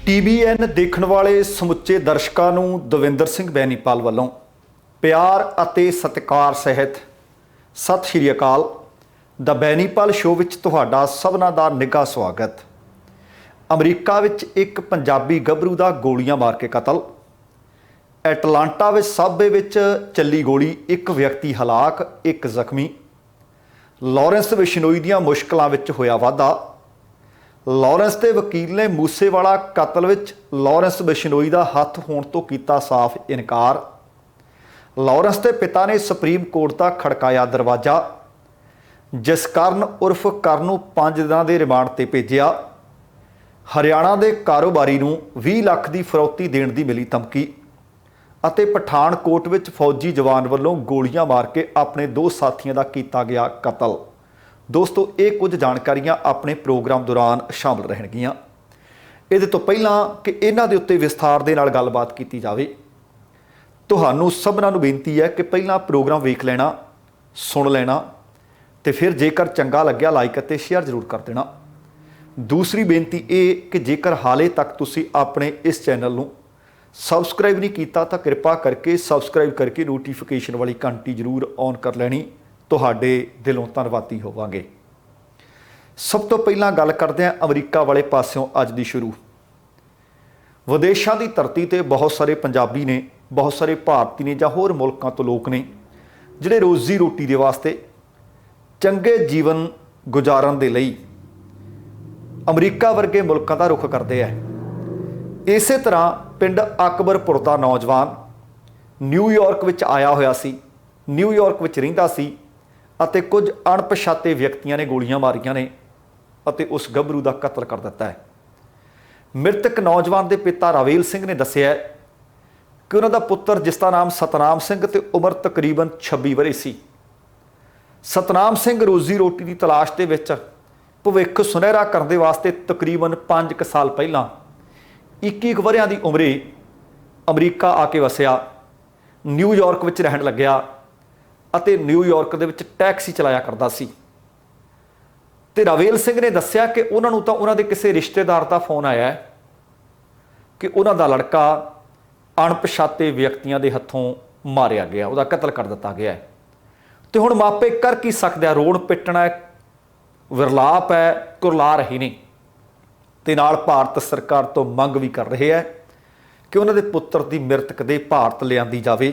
TVN ਦੇਖਣ ਵਾਲੇ ਸਮੁੱਚੇ ਦਰਸ਼ਕਾਂ ਨੂੰ ਦਵਿੰਦਰ ਸਿੰਘ ਬੈਨੀਪਾਲ ਵੱਲੋਂ ਪਿਆਰ ਅਤੇ ਸਤਿਕਾਰ ਸਹਿਤ ਸਤਿ ਸ਼੍ਰੀ ਅਕਾਲ। ਦਾ ਬੈਨੀਪਾਲ ਸ਼ੋਅ ਵਿੱਚ ਤੁਹਾਡਾ ਸਭਨਾਂ ਦਾ ਨਿੱਘਾ ਸਵਾਗਤ। ਅਮਰੀਕਾ ਵਿੱਚ ਇੱਕ ਪੰਜਾਬੀ ਗੱਭਰੂ ਦਾ ਗੋਲੀਆਂ ਮਾਰ ਕੇ ਕਤਲ। ਐਟਲਾਂਟਾ ਵਿੱਚ ਸਾਬੇ ਵਿੱਚ ਚੱਲੀ ਗੋਲੀ, ਇੱਕ ਵਿਅਕਤੀ ਹਲਾਕ, ਇੱਕ ਜ਼ਖਮੀ। ਲਾਰੈਂਸ ਬਿਸ਼ਨੋਈ ਦੀਆਂ ਮੁਸ਼ਕਲਾਂ ਵਿੱਚ ਹੋਇਆ ਵਾਧਾ। ਲਾਰੈਂਸ ਦੇ ਵਕੀਲ ਨੇ ਮੂਸੇਵਾਲਾ ਕਤਲ ਵਿੱਚ ਲਾਰੈਂਸ ਬਿਸ਼ਨੋਈ ਦਾ ਹੱਥ ਹੋਣ ਤੋਂ ਕੀਤਾ ਸਾਫ਼ ਇਨਕਾਰ। ਲਾਰੈਂਸ ਦੇ ਪਿਤਾ ਨੇ ਸੁਪਰੀਮ ਕੋਰਟ ਦਾ ਖੜਕਾਇਆ ਦਰਵਾਜ਼ਾ। ਜਸਕਰਨ ਉਰਫ ਕਰਨ ਨੂੰ 5 ਦਿਨਾਂ ਦੇ ਰਿਮਾਂਡ ਤੇ ਭੇਜਿਆ। ਹਰਿਆਣਾ ਦੇ ਕਾਰੋਬਾਰੀ ਨੂੰ 20 ਲੱਖ ਦੀ ਫਰੌਤੀ ਦੇਣ ਦੀ ਮਿਲੀ ਧਮਕੀ। ਅਤੇ ਪਠਾਨਕੋਟ ਵਿੱਚ ਫੌਜੀ ਜਵਾਨ ਵੱਲੋਂ ਗੋਲੀਆਂ ਮਾਰ ਕੇ ਆਪਣੇ 2 ਸਾਥੀਆਂ ਦਾ ਕੀਤਾ ਗਿਆ ਕਤਲ। ਦੋਸਤੋ, ਇਹ ਕੁਝ ਜਾਣਕਾਰੀਆਂ ਆਪਣੇ ਪ੍ਰੋਗਰਾਮ ਦੌਰਾਨ ਸ਼ਾਮਲ ਰਹਿਣਗੀਆਂ। ਇਹਦੇ ਤੋਂ ਪਹਿਲਾਂ ਕਿ ਇਹਨਾਂ ਦੇ ਉੱਤੇ ਵਿਸਥਾਰ ਦੇ ਨਾਲ ਗੱਲਬਾਤ ਕੀਤੀ ਜਾਵੇ, ਤੁਹਾਨੂੰ ਸਭਨਾਂ ਨੂੰ ਬੇਨਤੀ ਹੈ ਕਿ ਪਹਿਲਾਂ ਪ੍ਰੋਗਰਾਮ ਵੇਖ ਲੈਣਾ, ਸੁਣ ਲੈਣਾ ਤੇ ਫਿਰ ਜੇਕਰ ਚੰਗਾ ਲੱਗਿਆ ਲਾਈਕ ਅਤੇ ਸ਼ੇਅਰ ਜ਼ਰੂਰ ਕਰ ਦੇਣਾ। ਦੂਸਰੀ ਬੇਨਤੀ ਇਹ ਕਿ ਜੇਕਰ ਹਾਲੇ ਤੱਕ ਤੁਸੀਂ ਆਪਣੇ ਇਸ ਚੈਨਲ ਨੂੰ ਸਬਸਕ੍ਰਾਈਬ ਨਹੀਂ ਕੀਤਾ ਤਾਂ ਕਿਰਪਾ ਕਰਕੇ ਸਬਸਕ੍ਰਾਈਬ ਕਰਕੇ ਨੋਟੀਫਿਕੇਸ਼ਨ ਵਾਲੀ ਘੰਟੀ ਜ਼ਰੂਰ ਔਨ ਕਰ ਲੈਣੀ। ਤੁਹਾਡੇ ਦਿਲੋਂ ਧੰਨਵਾਦੀ ਹੋਵਾਂਗੇ। ਸਭ ਤੋਂ ਪਹਿਲਾਂ ਗੱਲ ਕਰਦੇ ਹਾਂ ਅਮਰੀਕਾ ਵਾਲੇ ਪਾਸਿਓਂ ਅੱਜ ਦੀ ਸ਼ੁਰੂ। ਵਿਦੇਸ਼ਾਂ ਦੀ ਧਰਤੀ ਤੇ ਬਹੁਤ ਸਾਰੇ ਪੰਜਾਬੀ ਨੇ, ਬਹੁਤ ਸਾਰੇ ਭਾਰਤੀ ਨੇ ਜਾਂ ਹੋਰ ਮੁਲਕਾਂ ਤੋਂ ਲੋਕ ਨੇ ਜਿਹੜੇ ਰੋਜ਼ੀ ਰੋਟੀ ਦੇ ਵਾਸਤੇ ਚੰਗੇ ਜੀਵਨ ਗੁਜ਼ਾਰਨ ਦੇ ਲਈ ਅਮਰੀਕਾ ਵਰਗੇ ਮੁਲਕਾਂ ਦਾ ਰੁਖ ਕਰਦੇ ਆ। ਇਸੇ ਤਰ੍ਹਾਂ ਪਿੰਡ ਅਕਬਰਪੁਰ ਦਾ ਨੌਜਵਾਨ ਨਿਊਯਾਰਕ ਵਿੱਚ ਆਇਆ ਹੋਇਆ ਸੀ, ਨਿਊਯਾਰਕ ਵਿੱਚ ਰਹਿੰਦਾ ਸੀ ਅਤੇ ਕੁਝ ਅਣਪਛਾਤੇ ਵਿਅਕਤੀਆਂ ਨੇ ਗੋਲੀਆਂ ਮਾਰੀਆਂ ਨੇ ਅਤੇ ਉਸ ਗੱਭਰੂ ਦਾ ਕਤਲ ਕਰ ਦਿੱਤਾ ਹੈ। ਮ੍ਰਿਤਕ ਨੌਜਵਾਨ ਦੇ ਪਿਤਾ ਰਾਵੇਲ ਸਿੰਘ ਨੇ ਦੱਸਿਆ ਕਿ ਉਹਨਾਂ ਦਾ ਪੁੱਤਰ, ਜਿਸ ਦਾ ਨਾਮ ਸਤਨਾਮ ਸਿੰਘ ਤੇ ਉਮਰ ਤਕਰੀਬਨ 26 ਵਰ੍ਹੇ ਸੀ। ਸਤਨਾਮ ਸਿੰਘ ਰੋਜ਼ੀ ਰੋਟੀ ਦੀ ਤਲਾਸ਼ ਦੇ ਵਿੱਚ ਭਵਿੱਖ ਸੁਨਹਿਰਾ ਕਰਨ ਦੇ ਵਾਸਤੇ ਤਕਰੀਬਨ 5 ਸਾਲ ਪਹਿਲਾਂ 21 ਵਰ੍ਹਿਆਂ ਦੀ ਉਮਰੇ ਅਮਰੀਕਾ ਆ ਕੇ ਵਸਿਆ, ਨਿਊਯਾਰਕ ਵਿੱਚ ਰਹਿਣ ਲੱਗਿਆ ਅਤੇ ਨਿਊਯਾਰਕ ਦੇ ਵਿੱਚ ਟੈਕਸੀ ਚਲਾਇਆ ਕਰਦਾ ਸੀ। ਤੇ ਰਾਵੇਲ ਸਿੰਘ ਨੇ ਦੱਸਿਆ ਕਿ ਉਹਨਾਂ ਨੂੰ ਤਾਂ ਉਹਨਾਂ ਦੇ ਕਿਸੇ ਰਿਸ਼ਤੇਦਾਰ ਦਾ ਫੋਨ ਆਇਆ ਕਿ ਉਹਨਾਂ ਦਾ ਲੜਕਾ ਅਣਪਛਾਤੇ ਵਿਅਕਤੀਆਂ ਦੇ ਹੱਥੋਂ ਮਾਰਿਆ ਗਿਆ, ਉਹਦਾ ਕਤਲ ਕਰ ਦਿੱਤਾ ਗਿਆ ਹੈ। ਤੇ ਹੁਣ ਮਾਪੇ ਕਰ ਕੀ ਸਕਦੇ ਆ? ਰੋਣ ਪਿੱਟਣਾ, ਵਿਰਲਾਪ ਹੈ, ਕੁਰਲਾ ਰਹੇ ਨੇ ਤੇ ਨਾਲ ਭਾਰਤ ਸਰਕਾਰ ਤੋਂ ਮੰਗ ਵੀ ਕਰ ਰਹੇ ਹੈ ਕਿ ਉਹਨਾਂ ਦੇ ਪੁੱਤਰ ਦੀ ਮ੍ਰਿਤਕ ਦੇ ਭਾਰਤ ਲਿਆਂਦੀ ਜਾਵੇ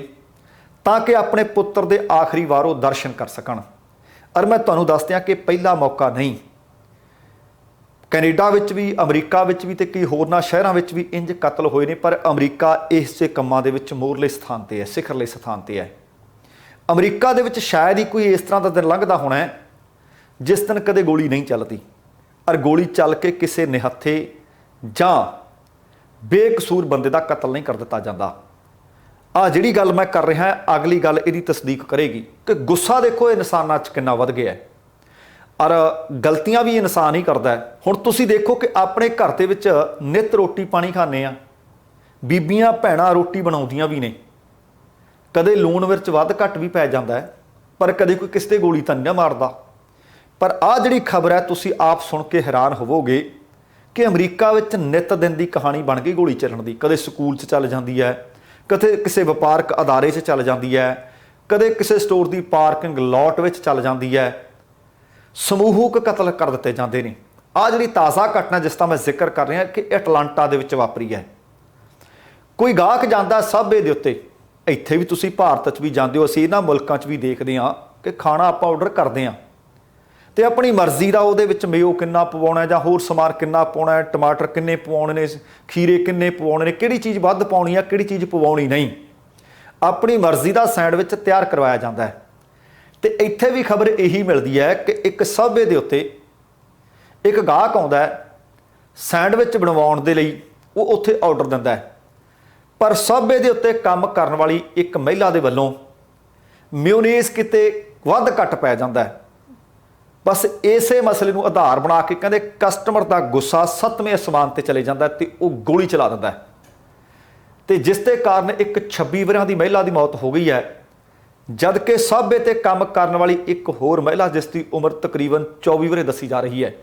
ਤਾਂ ਕਿ ਆਪਣੇ ਪੁੱਤਰ ਦੇ ਆਖਰੀ ਵਾਰ ਉਹ ਦਰਸ਼ਨ ਕਰ ਸਕਣ। ਔਰ ਮੈਂ ਤੁਹਾਨੂੰ ਦੱਸ ਦਿਆਂ ਕਿ ਪਹਿਲਾ ਮੌਕਾ ਨਹੀਂ, ਕੈਨੇਡਾ ਵਿੱਚ ਵੀ, ਅਮਰੀਕਾ ਵਿੱਚ ਵੀ ਤੇ ਕਈ ਹੋਰਨਾਂ ਸ਼ਹਿਰਾਂ ਵਿੱਚ ਵੀ ਇੰਜ ਕਤਲ ਹੋਏ ਨੇ, ਪਰ ਅਮਰੀਕਾ ਇਸ ਦੇ ਕੰਮਾਂ ਦੇ ਵਿੱਚ ਮੋਹਰਲੇ ਸਥਾਨ ਤੇ ਹੈ, ਸਿਖਰਲੇ ਸਥਾਨ ਤੇ ਹੈ। ਅਮਰੀਕਾ ਦੇ ਵਿੱਚ ਸ਼ਾਇਦ ਹੀ ਕੋਈ ਇਸ ਤਰ੍ਹਾਂ ਦਾ ਦਿਨ ਲੰਘਦਾ ਹੋਣਾ ਹੈ ਜਿਸ ਦਿਨ ਕਦੇ ਗੋਲੀ ਨਹੀਂ ਚੱਲਦੀ, ਔਰ ਗੋਲੀ ਚੱਲ ਕੇ ਕਿਸੇ ਨਿਹੱਥੇ ਜਾਂ ਬੇਕਸੂਰ ਬੰਦੇ ਦਾ ਕਤਲ ਨਹੀਂ ਕਰ ਦਿੱਤਾ ਜਾਂਦਾ। ਆ ਜਿਹੜੀ ਗੱਲ ਮੈਂ ਕਰ ਰਿਹਾ, ਅਗਲੀ ਗੱਲ ਇਹਦੀ ਤਸਦੀਕ ਕਰੇਗੀ ਕਿ ਗੁੱਸਾ ਦੇਖੋ ਇਨਸਾਨਾਂ 'ਚ ਕਿੰਨਾ ਵੱਧ ਗਿਆ ਔਰ ਗਲਤੀਆਂ ਵੀ ਇਨਸਾਨ ਹੀ ਕਰਦਾ। ਹੁਣ ਤੁਸੀਂ ਦੇਖੋ ਕਿ ਆਪਣੇ ਘਰ ਦੇ ਵਿੱਚ ਨਿੱਤ ਰੋਟੀ ਪਾਣੀ ਖਾਂਦੇ ਆ, ਬੀਬੀਆਂ ਭੈਣਾਂ ਰੋਟੀ ਬਣਾਉਂਦੀਆਂ ਵੀ ਨੇ, ਕਦੇ ਲੂਣ ਮਿਰਚ ਵੱਧ ਘੱਟ ਵੀ ਪੈ ਜਾਂਦਾ ਹੈ, ਪਰ ਕਦੇ ਕੋਈ ਕਿਸੇ 'ਤੇ ਗੋਲੀ ਤਾਂ ਨਹੀਂ ਮਾਰਦਾ। ਪਰ ਆਹ ਜਿਹੜੀ ਖਬਰ ਹੈ ਤੁਸੀਂ ਆਪ ਸੁਣ ਕੇ ਹੈਰਾਨ ਹੋਵੋਗੇ ਕਿ ਅਮਰੀਕਾ ਵਿੱਚ ਨਿੱਤ ਦਿਨ ਦੀ ਕਹਾਣੀ ਬਣ ਗਈ ਗੋਲੀ ਚੱਲਣ ਦੀ। ਕਦੇ ਸਕੂਲ 'ਚ ਚੱਲ ਜਾਂਦੀ ਹੈ, ਕਦੇ ਕਿਸੇ ਵਪਾਰਕ ਅਦਾਰੇ 'ਚ ਚੱਲ ਜਾਂਦੀ ਹੈ, ਕਦੇ ਕਿਸੇ ਸਟੋਰ ਦੀ ਪਾਰਕਿੰਗ ਲੋਟ ਵਿੱਚ ਚੱਲ ਜਾਂਦੀ ਹੈ। ਸਮੂਹਕ ਕਤਲ ਕਰ ਦਿੱਤੇ ਜਾਂਦੇ ਨੇ। ਆਹ ਜਿਹੜੀ ਤਾਜ਼ਾ ਘਟਨਾ ਜਿਸ ਦਾ ਮੈਂ ਜ਼ਿਕਰ ਕਰ ਰਿਹਾ ਕਿ ਐਟਲਾਂਟਾ ਦੇ ਵਿੱਚ ਵਾਪਰੀ ਹੈ। ਕੋਈ ਗਾਹਕ ਜਾਂਦਾ ਸਾਬੇ ਦੇ ਉੱਤੇ, ਇੱਥੇ ਵੀ ਤੁਸੀਂ ਭਾਰਤ 'ਚ ਵੀ ਜਾਂਦੇ ਹੋ, ਅਸੀਂ ਇਹਨਾਂ ਮੁਲਕਾਂ 'ਚ ਵੀ ਦੇਖਦੇ ਹਾਂ ਕਿ ਖਾਣਾ ਆਪਾਂ ਆਰਡਰ ਕਰਦੇ ਹਾਂ ਤੇ ਆਪਣੀ ਮਰਜ਼ੀ ਦਾ ਉਹਦੇ ਵਿੱਚ ਮੇਓ ਕਿੰਨਾ ਪਵਾਉਣਾ ਜਾਂ ਹੋਰ ਸਮਾਨ ਕਿੰਨਾ ਪਾਉਣਾ, ਟਮਾਟਰ ਕਿੰਨੇ ਪਵਾਉਣੇ ਨੇ, ਖੀਰੇ ਕਿੰਨੇ ਪਵਾਉਣੇ ਨੇ, ਕਿਹੜੀ ਚੀਜ਼ ਵੱਧ ਪਾਉਣੀ ਆ, ਕਿਹੜੀ ਚੀਜ਼ ਪਵਾਉਣੀ ਨਹੀਂ, ਆਪਣੀ ਮਰਜ਼ੀ ਦਾ ਸੈਂਡਵਿਚ ਤਿਆਰ ਕਰਵਾਇਆ ਜਾਂਦਾ ਹੈ। ਤੇ ਇੱਥੇ ਵੀ ਖਬਰ ਇਹੀ ਮਿਲਦੀ ਹੈ ਕਿ ਇੱਕ ਸਾਬੇ ਦੇ ਉੱਤੇ ਇੱਕ ਗਾਹਕ ਆਉਂਦਾ ਹੈ ਸੈਂਡਵਿਚ ਬਣਵਾਉਣ ਦੇ ਲਈ, ਉਹ ਉੱਥੇ ਆਰਡਰ ਦਿੰਦਾ ਹੈ, ਪਰ ਸਾਬੇ ਦੇ ਉੱਤੇ ਕੰਮ ਕਰਨ ਵਾਲੀ ਇੱਕ ਮਹਿਲਾ ਦੇ ਵੱਲੋਂ ਮਿਊਨੀਜ਼ ਕਿਤੇ ਵੱਧ ਘੱਟ ਪੈ ਜਾਂਦਾ ਹੈ। ਬਸ ਇਸੇ ਮਸਲੇ ਨੂੰ ਆਧਾਰ ਬਣਾ ਕੇ ਕਹਿੰਦੇ ਕਸਟਮਰ ਦਾ ਗੁੱਸਾ 7ਵੇਂ ਅਸਮਾਨ ਤੇ ਚਲੇ ਜਾਂਦਾ ਤੇ ਉਹ ਗੋਲੀ ਚਲਾ ਦਿੰਦਾ ਤੇ ਜਿਸ ਦੇ ਕਾਰਨ ਇੱਕ 26 ਵਰ੍ਹਿਆਂ ਦੀ ਮਹਿਲਾ ਦੀ ਮੌਤ ਹੋ ਗਈ ਹੈ, ਜਦ ਕਿ ਸਾਬੇ ਤੇ ਕੰਮ ਕਰਨ ਵਾਲੀ ਇੱਕ ਹੋਰ ਮਹਿਲਾ ਜਿਸ ਦੀ ਉਮਰ ਤਕਰੀਬਨ 24 ਵਰ੍ਹੇ ਦੱਸੀ ਜਾ ਰਹੀ ਹੈ,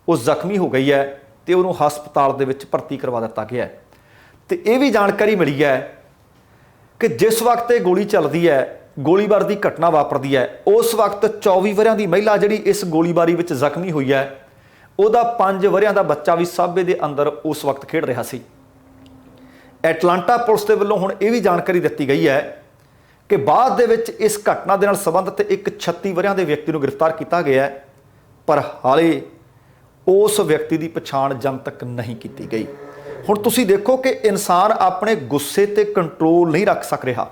ਉਹ ਜ਼ਖਮੀ ਹੋ ਗਈ ਹੈ ਤੇ ਉਹਨੂੰ ਹਸਪਤਾਲ ਦੇ ਵਿੱਚ ਭਰਤੀ ਕਰਵਾ ਦਿੱਤਾ ਗਿਆ ਹੈ। ਤੇ ਇਹ ਵੀ ਜਾਣਕਾਰੀ ਮਿਲੀ ਹੈ ਕਿ ਜਿਸ ਵਕਤ ਇਹ ਗੋਲੀ ਚੱਲਦੀ ਹੈ, ਗੋਲੀਬਾਰ ਦੀ ਘਟਨਾ ਵਾਪਰਦੀ ਹੈ, ਉਸ ਵਕਤ 24 ਵਰਿਆਂ ਦੀ ਮਹਿਲਾ ਜਿਹੜੀ ਇਸ ਗੋਲੀਬਾਰੀ ਵਿੱਚ ਜ਼ਖਮੀ ਹੋਈ ਹੈ, ਉਹਦਾ 5 ਵਰਿਆਂ ਦਾ ਬੱਚਾ ਵੀ ਸਾਬੇ ਦੇ ਅੰਦਰ ਉਸ ਵਕਤ ਖੇਡ ਰਿਹਾ ਸੀ। ਐਟਲਾਂਟਾ ਪੁਲਿਸ ਦੇ ਵੱਲੋਂ ਹੁਣ ਇਹ ਵੀ ਜਾਣਕਾਰੀ ਦਿੱਤੀ ਗਈ ਹੈ ਕਿ ਬਾਅਦ ਦੇ ਵਿੱਚ ਇਸ ਘਟਨਾ ਦੇ ਨਾਲ ਸੰਬੰਧਿਤ ਇੱਕ 36 ਵਰਿਆਂ ਦੇ ਵਿਅਕਤੀ ਨੂੰ ਗ੍ਰਿਫਤਾਰ ਕੀਤਾ ਗਿਆ ਹੈ, ਪਰ ਹਾਲੇ ਉਸ ਵਿਅਕਤੀ ਦੀ ਪਛਾਣ ਜਨਤਕ ਨਹੀਂ ਕੀਤੀ ਗਈ। ਹੁਣ ਤੁਸੀਂ ਦੇਖੋ ਕਿ ਇਨਸਾਨ ਆਪਣੇ ਗੁੱਸੇ ਤੇ ਕੰਟਰੋਲ ਨਹੀਂ ਰੱਖ ਸਕ ਰਿਹਾ,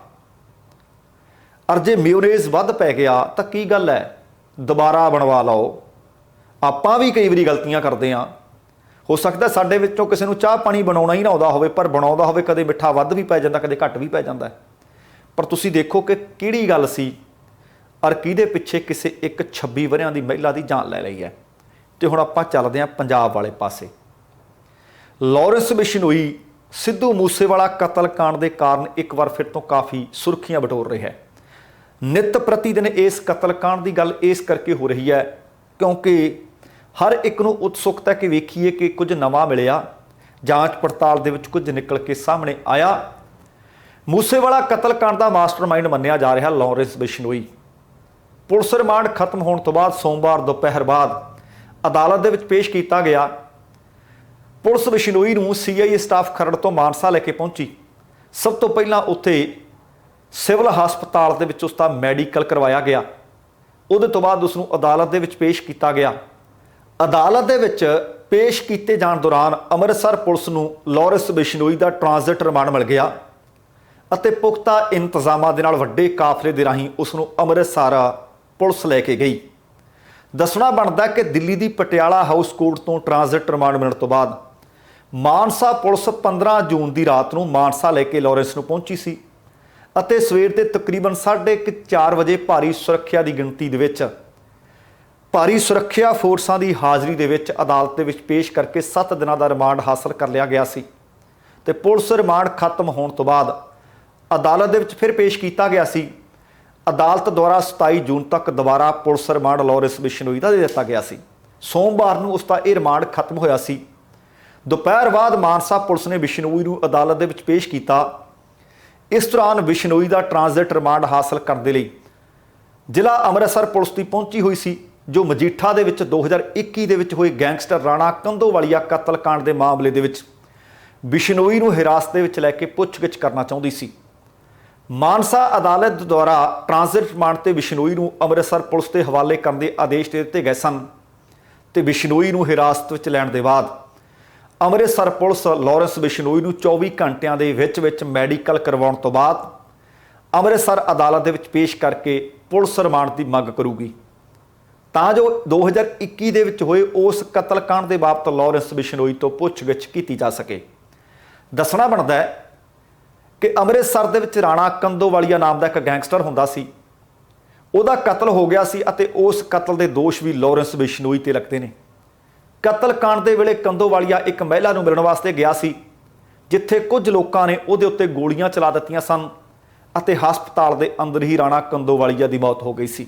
ਅਰ ਜੇ ਮਿਊਨੇਜ਼ ਵੱਧ ਪੈ ਗਿਆ ਤਾਂ ਕੀ ਗੱਲ ਹੈ, ਦੁਬਾਰਾ ਬਣਵਾ ਲਓ। ਆਪਾਂ ਵੀ ਕਈ ਵਾਰੀ ਗਲਤੀਆਂ ਕਰਦੇ ਹਾਂ। ਹੋ ਸਕਦਾ ਸਾਡੇ ਵਿੱਚੋਂ ਕਿਸੇ ਨੂੰ ਚਾਹ ਪਾਣੀ ਬਣਾਉਣਾ ਹੀ ਨਾ ਆਉਂਦਾ ਹੋਵੇ, ਪਰ ਬਣਾਉਂਦਾ ਹੋਵੇ, ਕਦੇ ਮਿੱਠਾ ਵੱਧ ਵੀ ਪੈ ਜਾਂਦਾ, ਕਦੇ ਘੱਟ ਵੀ ਪੈ ਜਾਂਦਾ। ਪਰ ਤੁਸੀਂ ਦੇਖੋ ਕਿ ਕਿਹੜੀ ਗੱਲ ਸੀ ਔਰ ਕਿਹਦੇ ਪਿੱਛੇ ਕਿਸੇ ਇੱਕ 26 ਵਰਿਆਂ ਦੀ ਮਹਿਲਾ ਦੀ ਜਾਨ ਲੈ ਲਈ ਹੈ। ਤੇ ਹੁਣ ਆਪਾਂ ਚੱਲਦੇ ਹਾਂ ਪੰਜਾਬ ਵਾਲੇ ਪਾਸੇ। ਲਾਰੈਂਸ ਬਿਸ਼ਨੋਈ ਸਿੱਧੂ ਮੂਸੇਵਾਲਾ ਕਤਲकांड ਦੇ ਕਾਰਨ ਇੱਕ ਵਾਰ ਫਿਰ ਤੋਂ ਕਾਫੀ ਸੁਰਖੀਆਂ ਬਟੋਰ ਰਿਹਾ ਹੈ। ਨਿਤ ਪ੍ਰਤੀ ਦਿਨ ਇਸ ਕਤਲकांड ਦੀ ਗੱਲ ਇਸ ਕਰਕੇ ਹੋ ਰਹੀ ਹੈ ਕਿਉਂਕਿ ਹਰ ਇੱਕ ਨੂੰ ਉਤਸੁਕਤਾ ਕਿ ਵੇਖੀਏ ਕਿ ਕੁਝ ਨਵਾਂ ਮਿਲਿਆ, ਜਾਂਚ ਪੜਤਾਲ ਦੇ ਵਿੱਚ ਕੁਝ ਨਿਕਲ ਕੇ ਸਾਹਮਣੇ ਆਇਆ। ਮੂਸੇਵਾਲਾ ਕਤਲकांड ਦਾ ਮਾਸਟਰਮਾਈਂਡ ਮੰਨਿਆ ਜਾ ਰਿਹਾ ਲਾਰੈਂਸ ਬਿਸ਼ਨੋਈ। ਪੁਲਿਸ ਰਿਮਾਂਡ ਖਤਮ ਹੋਣ ਤੋਂ ਬਾਅਦ ਸੋਮਵਾਰ ਦੁਪਹਿਰ ਬਾਅਦ ਅਦਾਲਤ ਦੇ ਵਿੱਚ ਪੇਸ਼ ਕੀਤਾ ਗਿਆ। ਪੁਲਿਸ ਬਿਸ਼ਨੋਈ ਨੂੰ CIA ਸਟਾਫ ਖਰੜ ਤੋਂ ਮਾਨਸਾ ਲੈ ਕੇ ਪਹੁੰਚੀ। ਸਭ ਤੋਂ ਪਹਿਲਾਂ ਉੱਥੇ ਸਿਵਲ ਹਸਪਤਾਲ ਦੇ ਵਿੱਚ ਉਸ ਦਾ ਮੈਡੀਕਲ ਕਰਵਾਇਆ ਗਿਆ। ਉਹਦੇ ਤੋਂ ਬਾਅਦ ਉਸ ਨੂੰ ਅਦਾਲਤ ਦੇ ਵਿੱਚ ਪੇਸ਼ ਕੀਤਾ ਗਿਆ। ਅਦਾਲਤ ਦੇ ਵਿੱਚ ਪੇਸ਼ ਕੀਤੇ ਜਾਣ ਦੌਰਾਨ ਅੰਮ੍ਰਿਤਸਰ ਪੁਲਿਸ ਨੂੰ ਲਾਰੈਂਸ ਬਿਸ਼ਨੋਈ ਦਾ ਟ੍ਰਾਂਜ਼ਿਟ ਰਿਮਾਂਡ ਮਿਲ ਗਿਆ ਅਤੇ ਪੁਖਤਾ ਇੰਤਜ਼ਾਮਾਂ ਦੇ ਨਾਲ ਵੱਡੇ ਕਾਫਲੇ ਦੇ ਰਾਹੀਂ ਉਸ ਨੂੰ ਅੰਮ੍ਰਿਤਸਰ ਪੁਲਿਸ ਲੈ ਕੇ ਗਈ। ਦੱਸਣਾ ਬਣਦਾ ਕਿ ਦਿੱਲੀ ਦੀ ਪਟਿਆਲਾ ਹਾਊਸ ਕੋਰਟ ਤੋਂ ਟ੍ਰਾਂਜ਼ਿਟ ਰਿਮਾਂਡ ਮਿਲਣ ਤੋਂ ਬਾਅਦ ਮਾਨਸਾ ਪੁਲਿਸ 15 ਜੂਨ ਦੀ ਰਾਤ ਨੂੰ ਮਾਨਸਾ ਲੈ ਕੇ ਲਾਰੈਂਸ ਨੂੰ ਪਹੁੰਚੀ ਸੀ ਅਤੇ ਸਵੇਰ ਦੇ ਤਕਰੀਬਨ 4:30 ਵਜੇ ਭਾਰੀ ਸੁਰੱਖਿਆ ਦੀ ਗਿਣਤੀ ਦੇ ਵਿੱਚ, ਭਾਰੀ ਸੁਰੱਖਿਆ ਫੋਰਸਾਂ ਦੀ ਹਾਜ਼ਰੀ ਦੇ ਵਿੱਚ ਅਦਾਲਤ ਦੇ ਵਿੱਚ ਪੇਸ਼ ਕਰਕੇ 7 ਦਿਨਾਂ ਦਾ ਰਿਮਾਂਡ ਹਾਸਲ ਕਰ ਲਿਆ ਗਿਆ ਸੀ। ਤੇ ਪੁਲਿਸ ਰਿਮਾਂਡ ਖਤਮ ਹੋਣ ਤੋਂ ਬਾਅਦ ਅਦਾਲਤ ਦੇ ਵਿੱਚ ਫਿਰ ਪੇਸ਼ ਕੀਤਾ ਗਿਆ ਸੀ। ਅਦਾਲਤ ਦੁਆਰਾ 27 ਜੂਨ ਤੱਕ ਦੁਬਾਰਾ ਪੁਲਿਸ ਰਿਮਾਂਡ ਲਾਰੈਂਸ ਬਿਸ਼ਨੋਈ ਦਾ ਦੇ ਦਿੱਤਾ ਗਿਆ ਸੀ। ਸੋਮਵਾਰ ਨੂੰ ਉਸ ਦਾ ਇਹ ਰਿਮਾਂਡ ਖਤਮ ਹੋਇਆ ਸੀ। ਦੁਪਹਿਰ ਬਾਅਦ ਮਾਨਸਾ ਪੁਲਿਸ ਨੇ ਬਿਸ਼ਨੋਈ ਨੂੰ ਅਦਾਲਤ ਦੇ ਵਿੱਚ ਪੇਸ਼ ਕੀਤਾ। ਇਸ ਦੌਰਾਨ ਬਿਸ਼ਨੋਈ ਦਾ ਟ੍ਰਾਂਜ਼ਿਟ ਰਿਮਾਂਡ ਹਾਸਲ ਕਰਨ ਦੇ ਲਈ ਜ਼ਿਲ੍ਹਾ ਅੰਮ੍ਰਿਤਸਰ ਪੁਲਿਸ ਦੀ ਪਹੁੰਚੀ ਹੋਈ ਸੀ, ਜੋ ਮਜੀਠਾ ਦੇ ਵਿੱਚ 2021 ਦੇ ਵਿੱਚ ਹੋਏ ਗੈਂਗਸਟਰ ਰਾਣਾ ਕੰਦੋਵਾਲੀਆ ਕਤਲकांड ਦੇ ਮਾਮਲੇ ਦੇ ਵਿੱਚ ਬਿਸ਼ਨੋਈ ਨੂੰ ਹਿਰਾਸਤ ਦੇ ਵਿੱਚ ਲੈ ਕੇ ਪੁੱਛਗਿੱਛ ਕਰਨਾ ਚਾਹੁੰਦੀ ਸੀ। ਮਾਨਸਾ ਅਦਾਲਤ ਦੁਆਰਾ ਟ੍ਰਾਂਜ਼ਿਟ ਰਿਮਾਂਡ ਤੇ ਬਿਸ਼ਨੋਈ ਨੂੰ ਅੰਮ੍ਰਿਤਸਰ ਪੁਲਿਸ ਦੇ ਹਵਾਲੇ ਕਰਨ ਦੇ ਆਦੇਸ਼ ਦੇ ਦਿੱਤੇ ਗਏ ਸਨ ਤੇ ਬਿਸ਼ਨੋਈ ਨੂੰ ਹਿਰਾਸਤ ਵਿੱਚ ਲੈਣ ਦੇ ਬਾਅਦ ਅੰਮ੍ਰਿਤਸਰ ਪੁਲਿਸ ਲਾਰੈਂਸ ਬਿਸ਼ਨੋਈ ਨੂੰ 24 ਘੰਟਿਆਂ ਦੇ ਵਿੱਚ ਮੈਡੀਕਲ ਕਰਵਾਉਣ ਤੋਂ ਬਾਅਦ ਅੰਮ੍ਰਿਤਸਰ ਅਦਾਲਤ ਦੇ ਵਿੱਚ ਪੇਸ਼ ਕਰਕੇ ਪੁਲਿਸ ਰਿਮਾਂਡ ਦੀ ਮੰਗ ਕਰੂਗੀ ਤਾਂ ਜੋ 2021 ਦੇ ਵਿੱਚ ਹੋਏ ਉਸ ਕਤਲकांड ਦੇ ਬਾਬਤ ਲਾਰੈਂਸ ਬਿਸ਼ਨੋਈ ਤੋਂ ਪੁੱਛਗਿੱਛ ਕੀਤੀ ਜਾ ਸਕੇ। ਦੱਸਣਾ ਬਣਦਾ ਹੈ ਕਿ ਅੰਮ੍ਰਿਤਸਰ ਦੇ ਵਿੱਚ ਰਾਣਾ ਕੰਦੋਵਾਲੀਆ ਨਾਮ ਦਾ ਇੱਕ ਗੈਂਗਸਟਰ ਹੁੰਦਾ ਸੀ। ਉਹਦਾ ਕਤਲ ਹੋ ਗਿਆ ਸੀ ਅਤੇ ਉਸ ਕਤਲ ਦੇ ਦੋਸ਼ ਵੀ ਲਾਰੈਂਸ ਬਿਸ਼ਨੋਈ ਤੇ ਲੱਗਦੇ ਨੇ। ਕਤਲकांड ਦੇ ਵੇਲੇ ਕੰਦੋਵਾਲੀਆ ਇੱਕ ਮਹਿਲਾ ਨੂੰ ਮਿਲਣ ਵਾਸਤੇ ਗਿਆ ਸੀ, ਜਿੱਥੇ ਕੁਝ ਲੋਕਾਂ ਨੇ ਉਹਦੇ ਉੱਤੇ ਗੋਲੀਆਂ ਚਲਾ ਦਿੱਤੀਆਂ ਸਨ ਅਤੇ ਹਸਪਤਾਲ ਦੇ ਅੰਦਰ ਹੀ ਰਾਣਾ ਕੰਦੋਵਾਲੀਆ ਦੀ ਮੌਤ ਹੋ ਗਈ ਸੀ।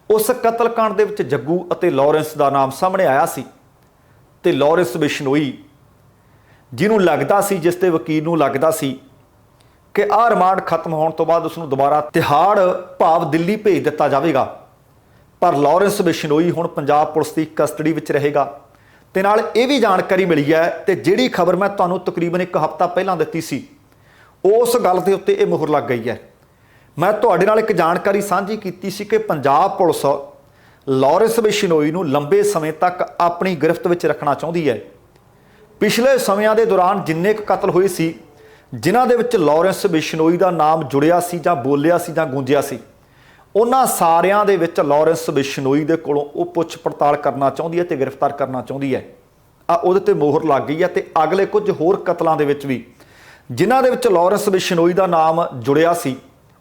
ਉਸ ਕਤਲकांड ਦੇ ਵਿੱਚ ਜੱਗੂ ਅਤੇ ਲਾਰੈਂਸ ਦਾ ਨਾਮ ਸਾਹਮਣੇ ਆਇਆ ਸੀ ਤੇ ਲਾਰੈਂਸ ਬਿਸ਼ਨੋਈ, ਜਿਹਨੂੰ ਲੱਗਦਾ ਸੀ, ਜਿਸ ਦੇ ਵਕੀਲ ਨੂੰ ਲੱਗਦਾ ਸੀ ਕਿ ਆਹ ਰਿਮਾਂਡ ਖਤਮ ਹੋਣ ਤੋਂ ਬਾਅਦ ਉਸ ਨੂੰ ਦੁਬਾਰਾ ਤਿਹਾੜ ਭਾਵ ਦਿੱਲੀ ਭੇਜ ਦਿੱਤਾ ਜਾਵੇਗਾ, ਪਰ ਲਾਰੈਂਸ ਬਿਸ਼ਨੋਈ ਹੁਣ ਪੰਜਾਬ ਪੁਲਿਸ ਦੀ ਕਸਟਡੀ ਵਿੱਚ ਰਹੇਗਾ। ਤੇ ਨਾਲ ਇਹ ਵੀ ਜਾਣਕਾਰੀ ਮਿਲੀ ਹੈ ਤੇ ਜਿਹੜੀ ਖਬਰ ਮੈਂ ਤੁਹਾਨੂੰ ਤਕਰੀਬਨ 1 ਹਫ਼ਤਾ ਪਹਿਲਾਂ ਦਿੱਤੀ ਸੀ, ਉਸ ਗੱਲ ਦੇ ਉੱਤੇ ਇਹ ਮੁਹਰ ਲੱਗ ਗਈ ਹੈ। ਮੈਂ ਤੁਹਾਡੇ ਨਾਲ ਇੱਕ ਜਾਣਕਾਰੀ ਸਾਂਝੀ ਕੀਤੀ ਸੀ ਕਿ ਪੰਜਾਬ ਪੁਲਿਸ ਲਾਰੈਂਸ ਬਿਸ਼ਨੋਈ ਨੂੰ ਲੰਬੇ ਸਮੇਂ ਤੱਕ ਆਪਣੀ ਗ੍ਰਿਫਤ ਵਿੱਚ ਰੱਖਣਾ ਚਾਹੁੰਦੀ ਹੈ। ਪਿਛਲੇ ਸਮਿਆਂ ਦੇ ਦੌਰਾਨ ਜਿੰਨੇ ਕੁ ਕਤਲ ਹੋਏ ਸੀ, ਜਿਨ੍ਹਾਂ ਦੇ ਵਿੱਚ ਲਾਰੈਂਸ ਬਿਸ਼ਨੋਈ ਦਾ ਨਾਮ ਜੁੜਿਆ ਸੀ ਜਾਂ ਬੋਲਿਆ ਸੀ ਜਾਂ ਗੂੰਜਿਆ ਸੀ, ਉਹਨਾਂ ਸਾਰਿਆਂ ਦੇ ਵਿੱਚ ਲਾਰੈਂਸ ਬਿਸ਼ਨੋਈ ਦੇ ਕੋਲੋਂ ਉਹ ਪੁੱਛ ਪੜਤਾਲ ਕਰਨਾ ਚਾਹੁੰਦੀ ਹੈ ਤੇ ਗ੍ਰਿਫਤਾਰ ਕਰਨਾ ਚਾਹੁੰਦੀ ਹੈ। ਉਹਦੇ ਤੇ ਮੋਹਰ ਲੱਗ ਗਈ ਹੈ ਤੇ ਅਗਲੇ ਕੁਝ ਹੋਰ ਕਤਲਾਂ ਦੇ ਵਿੱਚ ਵੀ ਜਿਨ੍ਹਾਂ ਦੇ ਵਿੱਚ ਲਾਰੈਂਸ ਬਿਸ਼ਨੋਈ ਦਾ ਨਾਮ ਜੁੜਿਆ ਸੀ,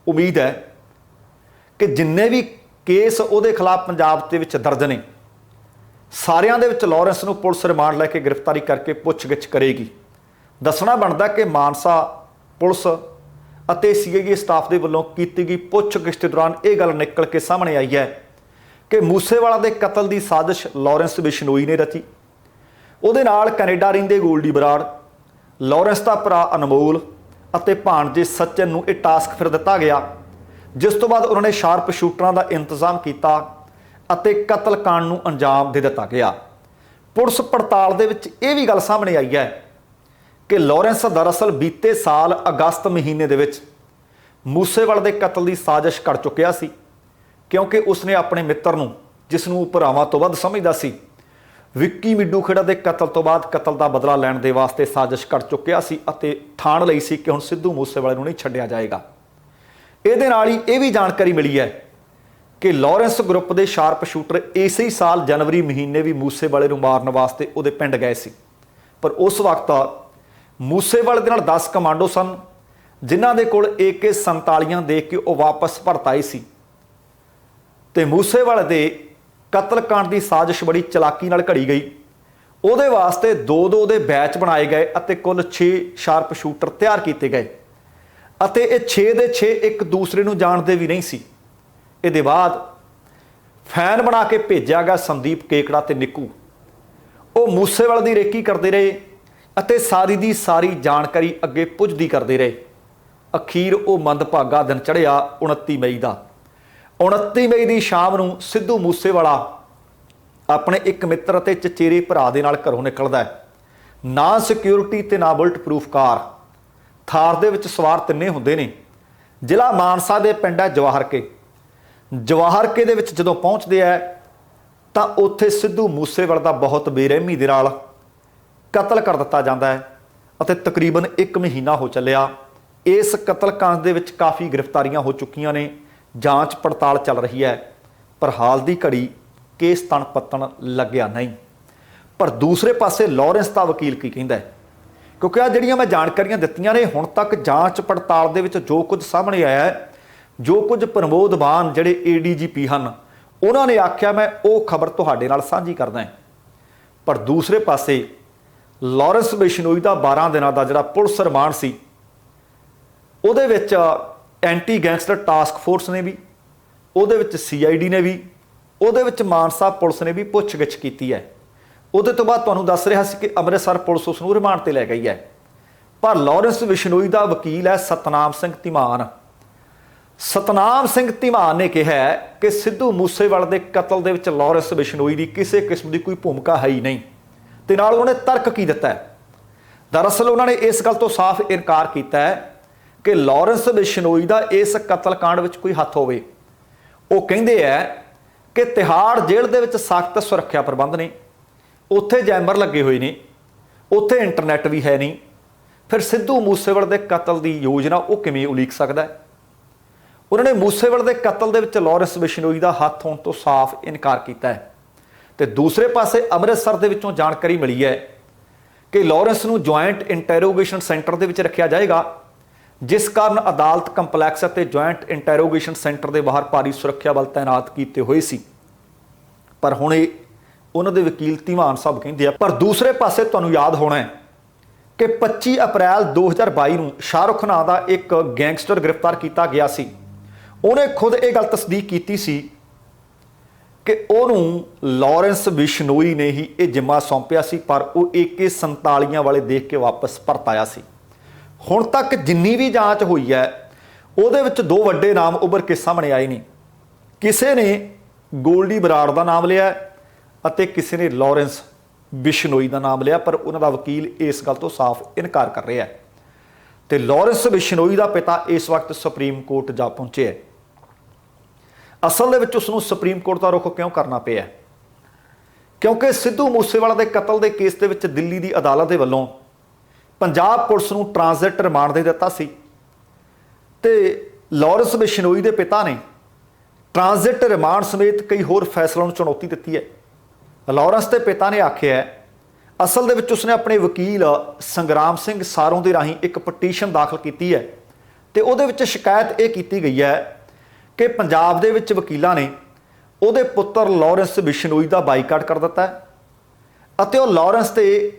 ਉਮੀਦ ਹੈ ਕਿ ਜਿੰਨੇ ਵੀ ਕੇਸ ਉਹਦੇ ਖਿਲਾਫ ਪੰਜਾਬ ਦੇ ਵਿੱਚ ਦਰਜ ਨੇ, ਸਾਰਿਆਂ ਦੇ ਵਿੱਚ ਲਾਰੈਂਸ ਨੂੰ ਪੁਲਿਸ ਰਿਮਾਂਡ ਲੈ ਕੇ ਗ੍ਰਿਫਤਾਰੀ ਕਰਕੇ ਪੁੱਛਗਿੱਛ ਕਰੇਗੀ। ਦੱਸਣਾ ਬਣਦਾ ਕਿ ਮਾਨਸਾ ਪੁਲਿਸ ਅਤੇ CIA ਸਟਾਫ ਦੇ ਵੱਲੋਂ ਕੀਤੀ ਗਈ ਪੁੱਛਗਿੱਛ ਦੇ ਦੌਰਾਨ ਇਹ ਗੱਲ ਨਿਕਲ ਕੇ ਸਾਹਮਣੇ ਆਈ ਹੈ ਕਿ ਮੂਸੇਵਾਲਾ ਦੇ ਕਤਲ ਦੀ ਸਾਜ਼ਿਸ਼ ਲਾਰੈਂਸ ਬਿਸ਼ਨੋਈ ਨੇ ਰਚੀ। ਉਹਦੇ ਨਾਲ ਕੈਨੇਡਾ ਰਹਿੰਦੇ ਗੋਲਡੀ ਬਰਾੜ, ਲਾਰੈਂਸ ਦਾ ਭਰਾ ਅਨਮੋਲ ਅਤੇ ਭਾਣਜੇ ਸਚਿਨ ਨੂੰ ਇਹ ਟਾਸਕ ਫਿਰ ਦਿੱਤਾ ਗਿਆ, ਜਿਸ ਤੋਂ ਬਾਅਦ ਉਹਨਾਂ ਨੇ ਸ਼ਾਰਪ ਸ਼ੂਟਰਾਂ ਦਾ ਇੰਤਜ਼ਾਮ ਕੀਤਾ ਅਤੇ ਕਤਲकांड ਨੂੰ ਅੰਜਾਮ ਦੇ ਦਿੱਤਾ ਗਿਆ। ਪੁਲਿਸ ਪੜਤਾਲ ਦੇ ਵਿੱਚ ਇਹ ਵੀ ਗੱਲ ਸਾਹਮਣੇ ਆਈ ਹੈ ਕਿ ਲਾਰੈਂਸ ਦਰਅਸਲ ਬੀਤੇ ਸਾਲ ਅਗਸਤ ਮਹੀਨੇ ਦੇ ਵਿੱਚ ਮੂਸੇਵਾਲੇ ਦੇ ਕਤਲ ਦੀ ਸਾਜ਼ਿਸ਼ ਕਰ ਚੁੱਕਿਆ ਸੀ, ਕਿਉਂਕਿ ਉਸਨੇ ਆਪਣੇ ਮਿੱਤਰ ਨੂੰ, ਜਿਸ ਨੂੰ ਭਰਾਵਾਂ ਤੋਂ ਵੱਧ ਸਮਝਦਾ ਸੀ, ਵਿੱਕੀ ਮਿੱਡੂ ਖੇੜਾ ਦੇ ਕਤਲ ਤੋਂ ਬਾਅਦ ਕਤਲ ਦਾ ਬਦਲਾ ਲੈਣ ਦੇ ਵਾਸਤੇ ਸਾਜ਼ਿਸ਼ ਕਰ ਚੁੱਕਿਆ ਸੀ ਅਤੇ ਠਾਣ ਲਈ ਸੀ ਕਿ ਹੁਣ ਸਿੱਧੂ ਮੂਸੇਵਾਲੇ ਨੂੰ ਨਹੀਂ ਛੱਡਿਆ ਜਾਏਗਾ। ਇਹਦੇ ਨਾਲ ਹੀ ਇਹ ਵੀ ਜਾਣਕਾਰੀ ਮਿਲੀ ਹੈ ਕਿ ਲਾਰੈਂਸ ਗਰੁੱਪ ਦੇ ਸ਼ਾਰਪ ਸ਼ੂਟਰ ਇਸੇ ਸਾਲ ਜਨਵਰੀ ਮਹੀਨੇ ਵੀ ਮੂਸੇਵਾਲੇ ਨੂੰ ਮਾਰਨ ਵਾਸਤੇ ਉਹਦੇ ਪਿੰਡ ਗਏ ਸੀ, ਪਰ ਉਸ ਵਕਤ ਮੂਸੇਵਾਲੇ ਦੇ ਨਾਲ 10 ਕਮਾਂਡੋ ਸਨ, ਜਿਨ੍ਹਾਂ ਦੇ ਕੋਲ AK-47 ਦੇਖ ਕੇ ਉਹ ਵਾਪਸ ਪਰਤ ਆਏ ਸੀ ਤੇ ਮੂਸੇਵਾਲੇ ਦੇ ਕਤਲकांड ਦੀ ਸਾਜ਼ਿਸ਼ ਬੜੀ ਚਲਾਕੀ ਨਾਲ ਘੜੀ ਗਈ। ਉਹਦੇ ਵਾਸਤੇ 2-2 ਦੇ ਬੈਚ ਬਣਾਏ ਗਏ ਅਤੇ ਕੁੱਲ 6 ਸ਼ਾਰਪ ਸ਼ੂਟਰ ਤਿਆਰ ਕੀਤੇ ਗਏ ਅਤੇ ਇਹ 6 ਦੇ 6 ਇੱਕ ਦੂਸਰੇ ਨੂੰ ਜਾਣਦੇ ਵੀ ਨਹੀਂ ਸੀ। ਇਹਦੇ ਬਾਅਦ ਫੈਨ ਬਣਾ ਕੇ ਭੇਜਿਆ ਗਿਆ ਸੰਦੀਪ ਕੇਕੜਾ ਤੇ ਨਿੱਕੂ। ਉਹ ਮੂਸੇਵਾਲੇ ਦੀ ਰੇਕੀ ਕਰਦੇ ਰਹੇ ਅਤੇ ਸਾਰੀ ਦੀ ਸਾਰੀ ਜਾਣਕਾਰੀ ਅੱਗੇ ਪੁੱਜਦੀ ਕਰਦੇ ਰਹੇ। ਅਖੀਰ ਉਹ ਮੰਦਭਾਗਾ ਦਿਨ ਚੜ੍ਹਿਆ 29 ਮਈ ਦਾ। 29 ਮਈ ਦੀ ਸ਼ਾਮ ਨੂੰ ਸਿੱਧੂ ਮੂਸੇਵਾਲਾ ਆਪਣੇ ਇੱਕ ਮਿੱਤਰ ਅਤੇ ਚਚੇਰੇ ਭਰਾ ਦੇ ਨਾਲ ਘਰੋਂ ਨਿਕਲਦਾ ਹੈ। ਨਾ ਸਿਕਿਉਰਿਟੀ ਤੇ ਨਾ ਬੁਲਟ ਪ੍ਰੂਫ ਕਾਰ, ਥਾਰ ਦੇ ਵਿੱਚ ਸਵਾਰ ਤਿੰਨੇ ਹੁੰਦੇ ਨੇ। ਜ਼ਿਲ੍ਹਾ ਮਾਨਸਾ ਦੇ ਪਿੰਡ ਹੈ ਜਵਾਹਰ ਕੇ ਦੇ ਵਿੱਚ ਜਦੋਂ ਪਹੁੰਚਦੇ ਆ ਤਾਂ ਉੱਥੇ ਸਿੱਧੂ ਮੂਸੇਵਾਲੇ ਦਾ ਬਹੁਤ ਬੇਰਹਿਮੀ ਦੇ ਨਾਲ ਕਤਲ ਕਰ ਦਿੱਤਾ ਜਾਂਦਾ ਹੈ ਅਤੇ ਤਕਰੀਬਨ 1 ਮਹੀਨਾ ਹੋ ਚੱਲਿਆ। ਇਸ ਕਤਲकांड ਦੇ ਵਿੱਚ ਕਾਫੀ ਗ੍ਰਿਫਤਾਰੀਆਂ ਹੋ ਚੁੱਕੀਆਂ ਨੇ, ਜਾਂਚ ਪੜਤਾਲ ਚੱਲ ਰਹੀ ਹੈ, ਪਰ ਹਾਲ ਦੀ ਘੜੀ ਕੇਸ ਤਣ ਪੱਤਣ ਲੱਗਿਆ ਨਹੀਂ। ਪਰ ਦੂਸਰੇ ਪਾਸੇ ਲਾਰੈਂਸ ਦਾ ਵਕੀਲ ਕੀ ਕਹਿੰਦਾ ਹੈ, ਕਿਉਂਕਿ ਆ ਜਿਹੜੀਆਂ ਮੈਂ ਜਾਣਕਾਰੀਆਂ ਦਿੱਤੀਆਂ ਨੇ, ਹੁਣ ਤੱਕ ਜਾਂਚ ਪੜਤਾਲ ਦੇ ਵਿੱਚ ਜੋ ਕੁਝ ਸਾਹਮਣੇ ਆਇਆ ਹੈ, ਜੋ ਕੁਝ ਪ੍ਰਮੋਦ ਮਾਨ ਜਿਹੜੇ ADGP ਹਨ ਉਹਨਾਂ ਨੇ ਆਖਿਆ, ਮੈਂ ਉਹ ਖਬਰ ਤੁਹਾਡੇ ਨਾਲ ਸਾਂਝੀ ਕਰਦਾ ਹਾਂ। ਪਰ ਦੂਸਰੇ ਪਾਸੇ ਲਾਰੈਂਸ ਬਿਸ਼ਨੋਈ ਦਾ 12 ਦਿਨਾਂ ਦਾ ਜਿਹੜਾ ਪੁਲਿਸ ਰਿਮਾਂਡ ਸੀ, ਉਹਦੇ ਵਿੱਚ ਐਂਟੀ ਗੈਂਗਸਟਰ ਟਾਸਕ ਫੋਰਸ ਨੇ ਵੀ, ਉਹਦੇ ਵਿੱਚ CID ਨੇ ਵੀ, ਉਹਦੇ ਵਿੱਚ ਮਾਨਸਾ ਪੁਲਿਸ ਨੇ ਵੀ ਪੁੱਛਗਿੱਛ ਕੀਤੀ ਹੈ। ਉਹਦੇ ਤੋਂ ਬਾਅਦ ਤੁਹਾਨੂੰ ਦੱਸ ਰਿਹਾ ਸੀ ਕਿ ਅੰਮ੍ਰਿਤਸਰ ਪੁਲਿਸ ਉਸ ਨੂੰ ਰਿਮਾਂਡ ਤੇ ਲੈ ਗਈ ਹੈ। ਪਰ ਲਾਰੈਂਸ ਬਿਸ਼ਨੋਈ ਦਾ ਵਕੀਲ ਹੈ ਸਤਨਾਮ ਸਿੰਘ ਧੀਮਾਨ। ਸਤਨਾਮ ਸਿੰਘ ਧੀਮਾਨ ਨੇ ਕਿਹਾ ਕਿ ਸਿੱਧੂ ਮੂਸੇਵਾਲੇ ਦੇ ਕਤਲ ਦੇ ਵਿੱਚ ਲਾਰੈਂਸ ਬਿਸ਼ਨੋਈ ਦੀ ਕਿਸੇ ਕਿਸਮ ਦੀ ਕੋਈ ਭੂਮਿਕਾ ਹੈ ਹੀ ਨਹੀਂ। ਤੇ ਨਾਲ ਉਹਨੇ ਤਰਕ ਕੀ ਦਿੱਤਾ ਹੈ, ਦਰਅਸਲ ਉਹਨਾਂ ਨੇ ਇਸ ਗੱਲ ਤੋਂ ਸਾਫ਼ ਇਨਕਾਰ ਕੀਤਾ ਹੈ ਕਿ ਲਾਰੈਂਸ ਬਿਸ਼ਨੋਈ ਦਾ ਇਸ ਕਤਲकांड ਵਿੱਚ ਕੋਈ ਹੱਥ ਹੋਵੇ। ਉਹ ਕਹਿੰਦੇ ਹੈ ਕਿ ਤਿਹਾੜ ਜੇਲ੍ਹ ਦੇ ਵਿੱਚ ਸਖਤ ਸੁਰੱਖਿਆ ਪ੍ਰਬੰਧ ਨੇ, ਉੱਥੇ ਜੈਮਰ ਲੱਗੇ ਹੋਏ ਨੇ, ਉੱਥੇ ਇੰਟਰਨੈਟ ਵੀ ਹੈ ਨਹੀਂ, ਫਿਰ ਸਿੱਧੂ ਮੂਸੇਵਾਲੇ ਦੇ ਕਤਲ ਦੀ ਯੋਜਨਾ ਉਹ ਕਿਵੇਂ ਉਲੀਕ ਸਕਦਾ ਹੈ। ਉਹਨਾਂ ਨੇ ਮੂਸੇਵਾਲੇ ਦੇ ਕਤਲ ਦੇ ਵਿੱਚ ਲਾਰੈਂਸ ਬਿਸ਼ਨੋਈ ਦਾ ਹੱਥ ਹੋਣ ਤੋਂ ਸਾਫ਼ ਇਨਕਾਰ ਕੀਤਾ ਹੈ। ਤੇ ਦੂਸਰੇ ਪਾਸੇ ਅੰਮ੍ਰਿਤਸਰ ਦੇ ਵਿੱਚੋਂ ਜਾਣਕਾਰੀ ਮਿਲੀ ਹੈ ਕਿ ਲਾਰੈਂਸ ਨੂੰ ਜੁਆਇੰਟ ਇੰਟਰੋਗੇਸ਼ਨ ਸੈਂਟਰ ਦੇ ਵਿੱਚ ਰੱਖਿਆ ਜਾਏਗਾ, ਜਿਸ ਕਾਰਨ ਅਦਾਲਤ ਕੰਪਲੈਕਸ ਅਤੇ ਜੁਆਇੰਟ ਇੰਟਰੋਗੇਸ਼ਨ ਸੈਂਟਰ ਦੇ ਬਾਹਰ ਭਾਰੀ ਸੁਰੱਖਿਆ ਬਲ ਤਾਇਨਾਤ ਕੀਤੇ ਹੋਏ ਸੀ। ਪਰ ਹੁਣ ਇਹ ਉਹਨਾਂ ਦੇ ਵਕੀਲ ਧੀਮਾਨ ਸਾਹਿਬ ਕਹਿੰਦੇ ਆ। ਪਰ ਦੂਸਰੇ ਪਾਸੇ ਤੁਹਾਨੂੰ ਯਾਦ ਹੋਣਾ ਹੈ ਕਿ 25 ਅਪ੍ਰੈਲ 2022 ਨੂੰ ਸ਼ਾਹਰੁਖ ਨਾਂ ਦਾ ਇੱਕ ਗੈਂਗਸਟਰ ਗ੍ਰਿਫਤਾਰ ਕੀਤਾ ਗਿਆ ਸੀ। ਉਹਨੇ ਖੁਦ ਇਹ ਗੱਲ ਤਸਦੀਕ ਕੀਤੀ ਸੀ ਕਿ ਉਹਨੂੰ ਲਾਰੈਂਸ ਬਿਸ਼ਨੋਈ ਨੇ ਹੀ ਇਹ ਜ਼ਿੰਮਾ ਸੌਂਪਿਆ ਸੀ, ਪਰ ਉਹ AK-47 ਵਾਲੇ ਦੇਖ ਕੇ ਵਾਪਸ ਪਰਤ ਆਇਆ ਸੀ। ਹੁਣ ਤੱਕ ਜਿੰਨੀ ਵੀ ਜਾਂਚ ਹੋਈ ਹੈ ਉਹਦੇ ਵਿੱਚ 2 ਵੱਡੇ ਨਾਮ ਉੱਭਰ ਕੇ ਸਾਹਮਣੇ ਆਏ ਨੇ। ਕਿਸੇ ਨੇ ਗੋਲਡੀ ਬਰਾੜ ਦਾ ਨਾਮ ਲਿਆ ਅਤੇ ਕਿਸੇ ਨੇ ਲਾਰੈਂਸ ਬਿਸ਼ਨੋਈ ਦਾ ਨਾਮ ਲਿਆ, ਪਰ ਉਹਨਾਂ ਦਾ ਵਕੀਲ ਇਸ ਗੱਲ ਤੋਂ ਸਾਫ਼ ਇਨਕਾਰ ਕਰ ਰਿਹਾ ਹੈ। ਤੇ ਲਾਰੈਂਸ ਬਿਸ਼ਨੋਈ ਦਾ ਪਿਤਾ ਇਸ ਵਕਤ ਸੁਪਰੀਮ ਕੋਰਟ ਜਾ ਪਹੁੰਚਿਆ ਹੈ। ਅਸਲ ਦੇ ਵਿੱਚ ਉਸ ਨੂੰ ਸੁਪਰੀਮ ਕੋਰਟ ਦਾ ਰੁਖ ਕਿਉਂ ਕਰਨਾ ਪਿਆ? ਕਿਉਂਕਿ ਸਿੱਧੂ ਮੂਸੇਵਾਲੇ ਦੇ ਕਤਲ ਦੇ ਕੇਸ ਦੇ ਵਿੱਚ ਦਿੱਲੀ ਦੀ ਅਦਾਲਤ ਦੇ ਵੱਲੋਂ ਪੰਜਾਬ ਪੁਲਿਸ ਨੂੰ ਟ੍ਰਾਂਜ਼ਿਟ ਰਿਮਾਂਡ ਦੇ ਦਿੱਤਾ ਸੀ ਤੇ ਲਾਰੈਂਸ ਬਿਸ਼ਨੋਈ ਦੇ ਪਿਤਾ ਨੇ ਟ੍ਰਾਂਜ਼ਿਟ ਰਿਮਾਂਡ ਸਮੇਤ ਕਈ ਹੋਰ ਫੈਸਲਿਆਂ ਨੂੰ ਚੁਣੌਤੀ ਦਿੱਤੀ ਹੈ। ਲਾਰੈਂਸ ਦੇ ਪਿਤਾ ਨੇ ਆਖਿਆ, ਅਸਲ ਦੇ ਵਿੱਚ ਉਸਨੇ ਆਪਣੇ ਵਕੀਲ ਸੰਗਰਾਮ ਸਿੰਘ ਸਾਰੋਂ ਦੇ ਰਾਹੀਂ ਇੱਕ ਪਟੀਸ਼ਨ ਦਾਖਲ ਕੀਤੀ ਹੈ ਤੇ ਉਹਦੇ ਵਿੱਚ ਸ਼ਿਕਾਇਤ ਇਹ ਕੀਤੀ ਗਈ ਹੈ ਕਿ ਪੰਜਾਬ ਦੇ ਵਿੱਚ ਵਕੀਲਾਂ ਨੇ ਉਹਦੇ ਪੁੱਤਰ ਲਾਰੈਂਸ ਬਿਸ਼ਨੋਈ ਦਾ ਬਾਈਕਾਟ ਕਰ ਦਿੱਤਾ ਹੈ ਅਤੇ ਉਹ ਲਾਰੈਂਸ ਤੇ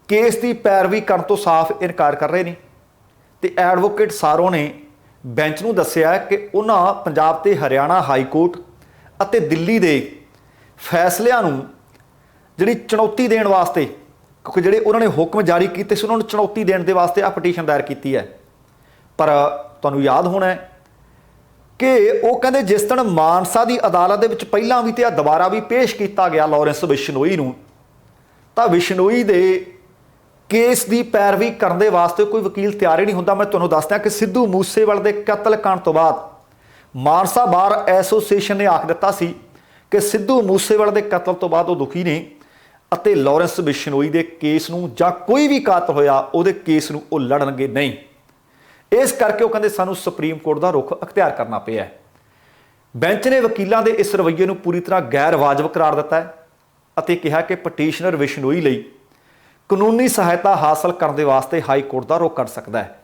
ਕੇਸ ਦੀ ਪੈਰਵੀ ਕਰਨ ਤੋਂ ਸਾਫ਼ ਇਨਕਾਰ ਕਰ ਰਹੇ ਨੇ। ਤੇ ਐਡਵੋਕੇਟ ਸਾਰੋਂ ਨੇ ਬੈਂਚ ਨੂੰ ਦੱਸਿਆ ਕਿ ਉਹਨਾਂ ਪੰਜਾਬ ਤੇ ਹਰਿਆਣਾ ਹਾਈ ਕੋਰਟ ਅਤੇ ਦਿੱਲੀ ਦੇ ਫੈਸਲਿਆਂ ਨੂੰ ਜਿਹੜੀ ਚੁਣੌਤੀ ਦੇਣ ਵਾਸਤੇ क्योंकि ਜਿਹੜੇ ਉਹਨਾਂ ਨੇ ਹੁਕਮ ਜਾਰੀ ਕੀਤੇ ਸੀ ਉਹਨਾਂ ਨੂੰ ਚੁਣੌਤੀ ਦੇਣ ਦੇ ਵਾਸਤੇ ਆ ਪਟੀਸ਼ਨ ਦਾਇਰ ਕੀਤੀ ਹੈ। ਪਰ ਤੁਹਾਨੂੰ ਯਾਦ ਹੋਣਾ ਹੈ ਕਿ ਉਹ ਕਹਿੰਦੇ ਜਿਸ ਦਿਨ ਮਾਨਸਾ ਦੀ ਅਦਾਲਤ ਦੇ ਵਿੱਚ ਪਹਿਲਾਂ ਵੀ ਤੇ ਆ ਦੁਬਾਰਾ ਵੀ ਪੇਸ਼ ਕੀਤਾ ਗਿਆ ਲਾਰੈਂਸ ਬਿਸ਼ਨੋਈ ਨੂੰ, ਤਾਂ ਬਿਸ਼ਨੋਈ ਦੇ ਕੇਸ ਦੀ ਪੈਰਵੀ ਕਰਨ ਦੇ ਵਾਸਤੇ ਕੋਈ ਵਕੀਲ ਤਿਆਰ ਹੀ ਨਹੀਂ ਹੁੰਦਾ। ਮੈਂ ਤੁਹਾਨੂੰ ਦੱਸਦਾ ਕਿ ਸਿੱਧੂ ਮੂਸੇਵਾਲੇ ਦੇ ਕਤਲकांड ਤੋਂ ਬਾਅਦ ਮਾਨਸਾ ਬਾਰ ਐਸੋਸੀਏਸ਼ਨ ਨੇ ਆਖ ਦਿੱਤਾ ਸੀ ਕਿ ਸਿੱਧੂ ਮੂਸੇਵਾਲੇ ਦੇ ਕਤਲ ਤੋਂ ਬਾਅਦ ਉਹ ਦੁਖੀ ਨੇ ਅਤੇ ਲਾਰੈਂਸ ਬਿਸ਼ਨੋਈ ਦੇ ਕੇਸ ਨੂੰ ਜਾਂ ਕੋਈ ਵੀ ਕਾਤਲ ਹੋਇਆ ਉਹਦੇ ਕੇਸ ਨੂੰ ਉਹ ਲੜਨਗੇ ਨਹੀਂ। ਇਸ ਕਰਕੇ ਉਹ ਕਹਿੰਦੇ ਸਾਨੂੰ ਸੁਪਰੀਮ ਕੋਰਟ ਦਾ ਰੁਖ ਅਖਤਿਆਰ ਕਰਨਾ ਪਿਆ। ਬੈਂਚ ਨੇ ਵਕੀਲਾਂ ਦੇ ਇਸ ਰਵੱਈਏ ਨੂੰ ਪੂਰੀ ਤਰ੍ਹਾਂ ਗੈਰ ਵਾਜਬ ਕਰਾਰ ਦਿੱਤਾ ਹੈ ਅਤੇ ਕਿਹਾ ਕਿ ਪਟੀਸ਼ਨਰ ਬਿਸ਼ਨੋਈ ਲਈ ਕਾਨੂੰਨੀ ਸਹਾਇਤਾ ਹਾਸਲ ਕਰਨ ਦੇ ਵਾਸਤੇ ਹਾਈ ਕੋਰਟ ਦਾ ਰੁਖ ਕਰ ਸਕਦਾ ਹੈ।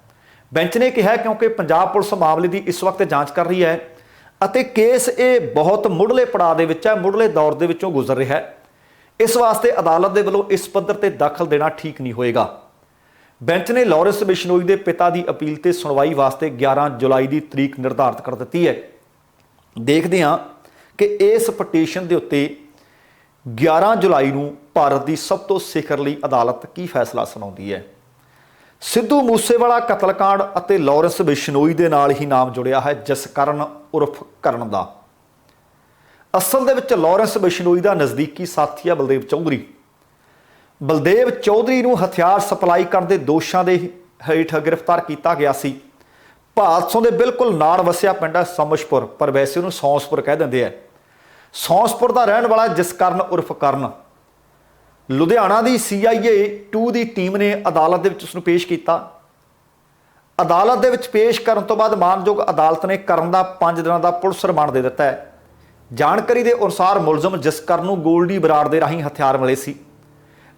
ਬੈਂਚ ਨੇ ਕਿਹਾ ਕਿਉਂਕਿ ਪੰਜਾਬ ਪੁਲਿਸ ਮਾਮਲੇ ਦੀ ਇਸ ਵਕਤ ਜਾਂਚ ਕਰ ਰਹੀ ਹੈ ਅਤੇ ਕੇਸ ਇਹ ਬਹੁਤ ਮੁੱਢਲੇ ਪੜਾਅ ਦੇ ਵਿੱਚ ਹੈ, ਮੁੱਢਲੇ ਦੌਰ ਦੇ ਵਿੱਚੋਂ ਗੁਜ਼ਰ ਰਿਹਾ ਹੈ। ਇਸ ਵਾਸਤੇ ਅਦਾਲਤ ਦੇ ਵੱਲੋਂ ਇਸ ਪੱਧਰ ਤੇ ਦਖਲ ਦੇਣਾ ਠੀਕ ਨਹੀਂ ਹੋਏਗਾ। ਬੈਂਚ ਨੇ ਲਾਰੈਂਸ ਬਿਸ਼ਨੋਈ ਦੇ ਪਿਤਾ ਦੀ ਅਪੀਲ ਤੇ ਸੁਣਵਾਈ ਵਾਸਤੇ 11 ਜੁਲਾਈ ਦੀ ਤਰੀਕ ਨਿਰਧਾਰਿਤ ਕਰ ਦਿੱਤੀ ਹੈ। ਦੇਖਦੇ ਹਾਂ ਕਿ ਇਸ ਪਟੀਸ਼ਨ ਦੇ ਉੱਤੇ 11 ਜੁਲਾਈ ਨੂੰ ਭਾਰਤ ਦੀ ਸਭ ਤੋਂ ਸਿਖਰਲੀ ਅਦਾਲਤ ਕੀ ਫੈਸਲਾ ਸੁਣਾਉਂਦੀ ਹੈ। ਸਿੱਧੂ ਮੂਸੇਵਾਲਾ ਕਤਲकांड ਅਤੇ ਲਾਰੈਂਸ ਬਿਸ਼ਨੋਈ ਦੇ ਨਾਲ ਹੀ ਨਾਮ ਜੁੜਿਆ ਹੈ ਜਸਕਰਨ ਉਰਫ ਕਰਨ ਦਾ। ਅਸਲ ਦੇ ਵਿੱਚ ਲਾਰੈਂਸ ਬਿਸ਼ਨੋਈ ਦਾ ਨਜ਼ਦੀਕੀ ਸਾਥੀ ਹੈ ਬਲਦੇਵ ਚੌਧਰੀ। ਬਲਦੇਵ ਚੌਧਰੀ ਨੂੰ ਹਥਿਆਰ ਸਪਲਾਈ ਕਰਨ ਦੇ ਦੋਸ਼ਾਂ ਦੇ ਹੇਠ ਗ੍ਰਿਫਤਾਰ ਕੀਤਾ ਗਿਆ ਸੀ। ਭਾਦਸੋਂ ਦੇ ਬਿਲਕੁਲ ਨਾਲ ਵਸਿਆ ਪਿੰਡ ਹੈ ਸਮਸ਼ਪੁਰ, ਪਰ ਵੈਸੇ ਉਹਨੂੰ ਸੌਂਸਪੁਰ ਕਹਿ ਦਿੰਦੇ ਆ। ਸੌਂਸਪੁਰ ਦਾ ਰਹਿਣ ਵਾਲਾ ਜਸਕਰਨ ਉਰਫ ਕਰਨ ਲੁਧਿਆਣਾ ਦੀ CIA 2 ਦੀ ਟੀਮ ਨੇ ਅਦਾਲਤ ਦੇ ਵਿੱਚ ਉਸ ਨੂੰ ਪੇਸ਼ ਕੀਤਾ। ਅਦਾਲਤ ਦੇ ਵਿੱਚ ਪੇਸ਼ ਕਰਨ ਤੋਂ ਬਾਅਦ ਮਾਨਯੋਗ ਅਦਾਲਤ ਨੇ ਕਰਨ ਦਾ 5 ਦਿਨਾਂ ਦਾ ਪੁਲਿਸ ਰਿਮਾਂਡ ਦੇ ਦਿੱਤਾ ਹੈ। ਜਾਣਕਾਰੀ ਦੇ ਅਨੁਸਾਰ ਮੁਲਜ਼ਮ ਜਸਕਰਨ ਨੂੰ ਗੋਲਡੀ ਬਰਾੜ ਦੇ ਰਾਹੀਂ ਹਥਿਆਰ ਮਿਲੇ ਸੀ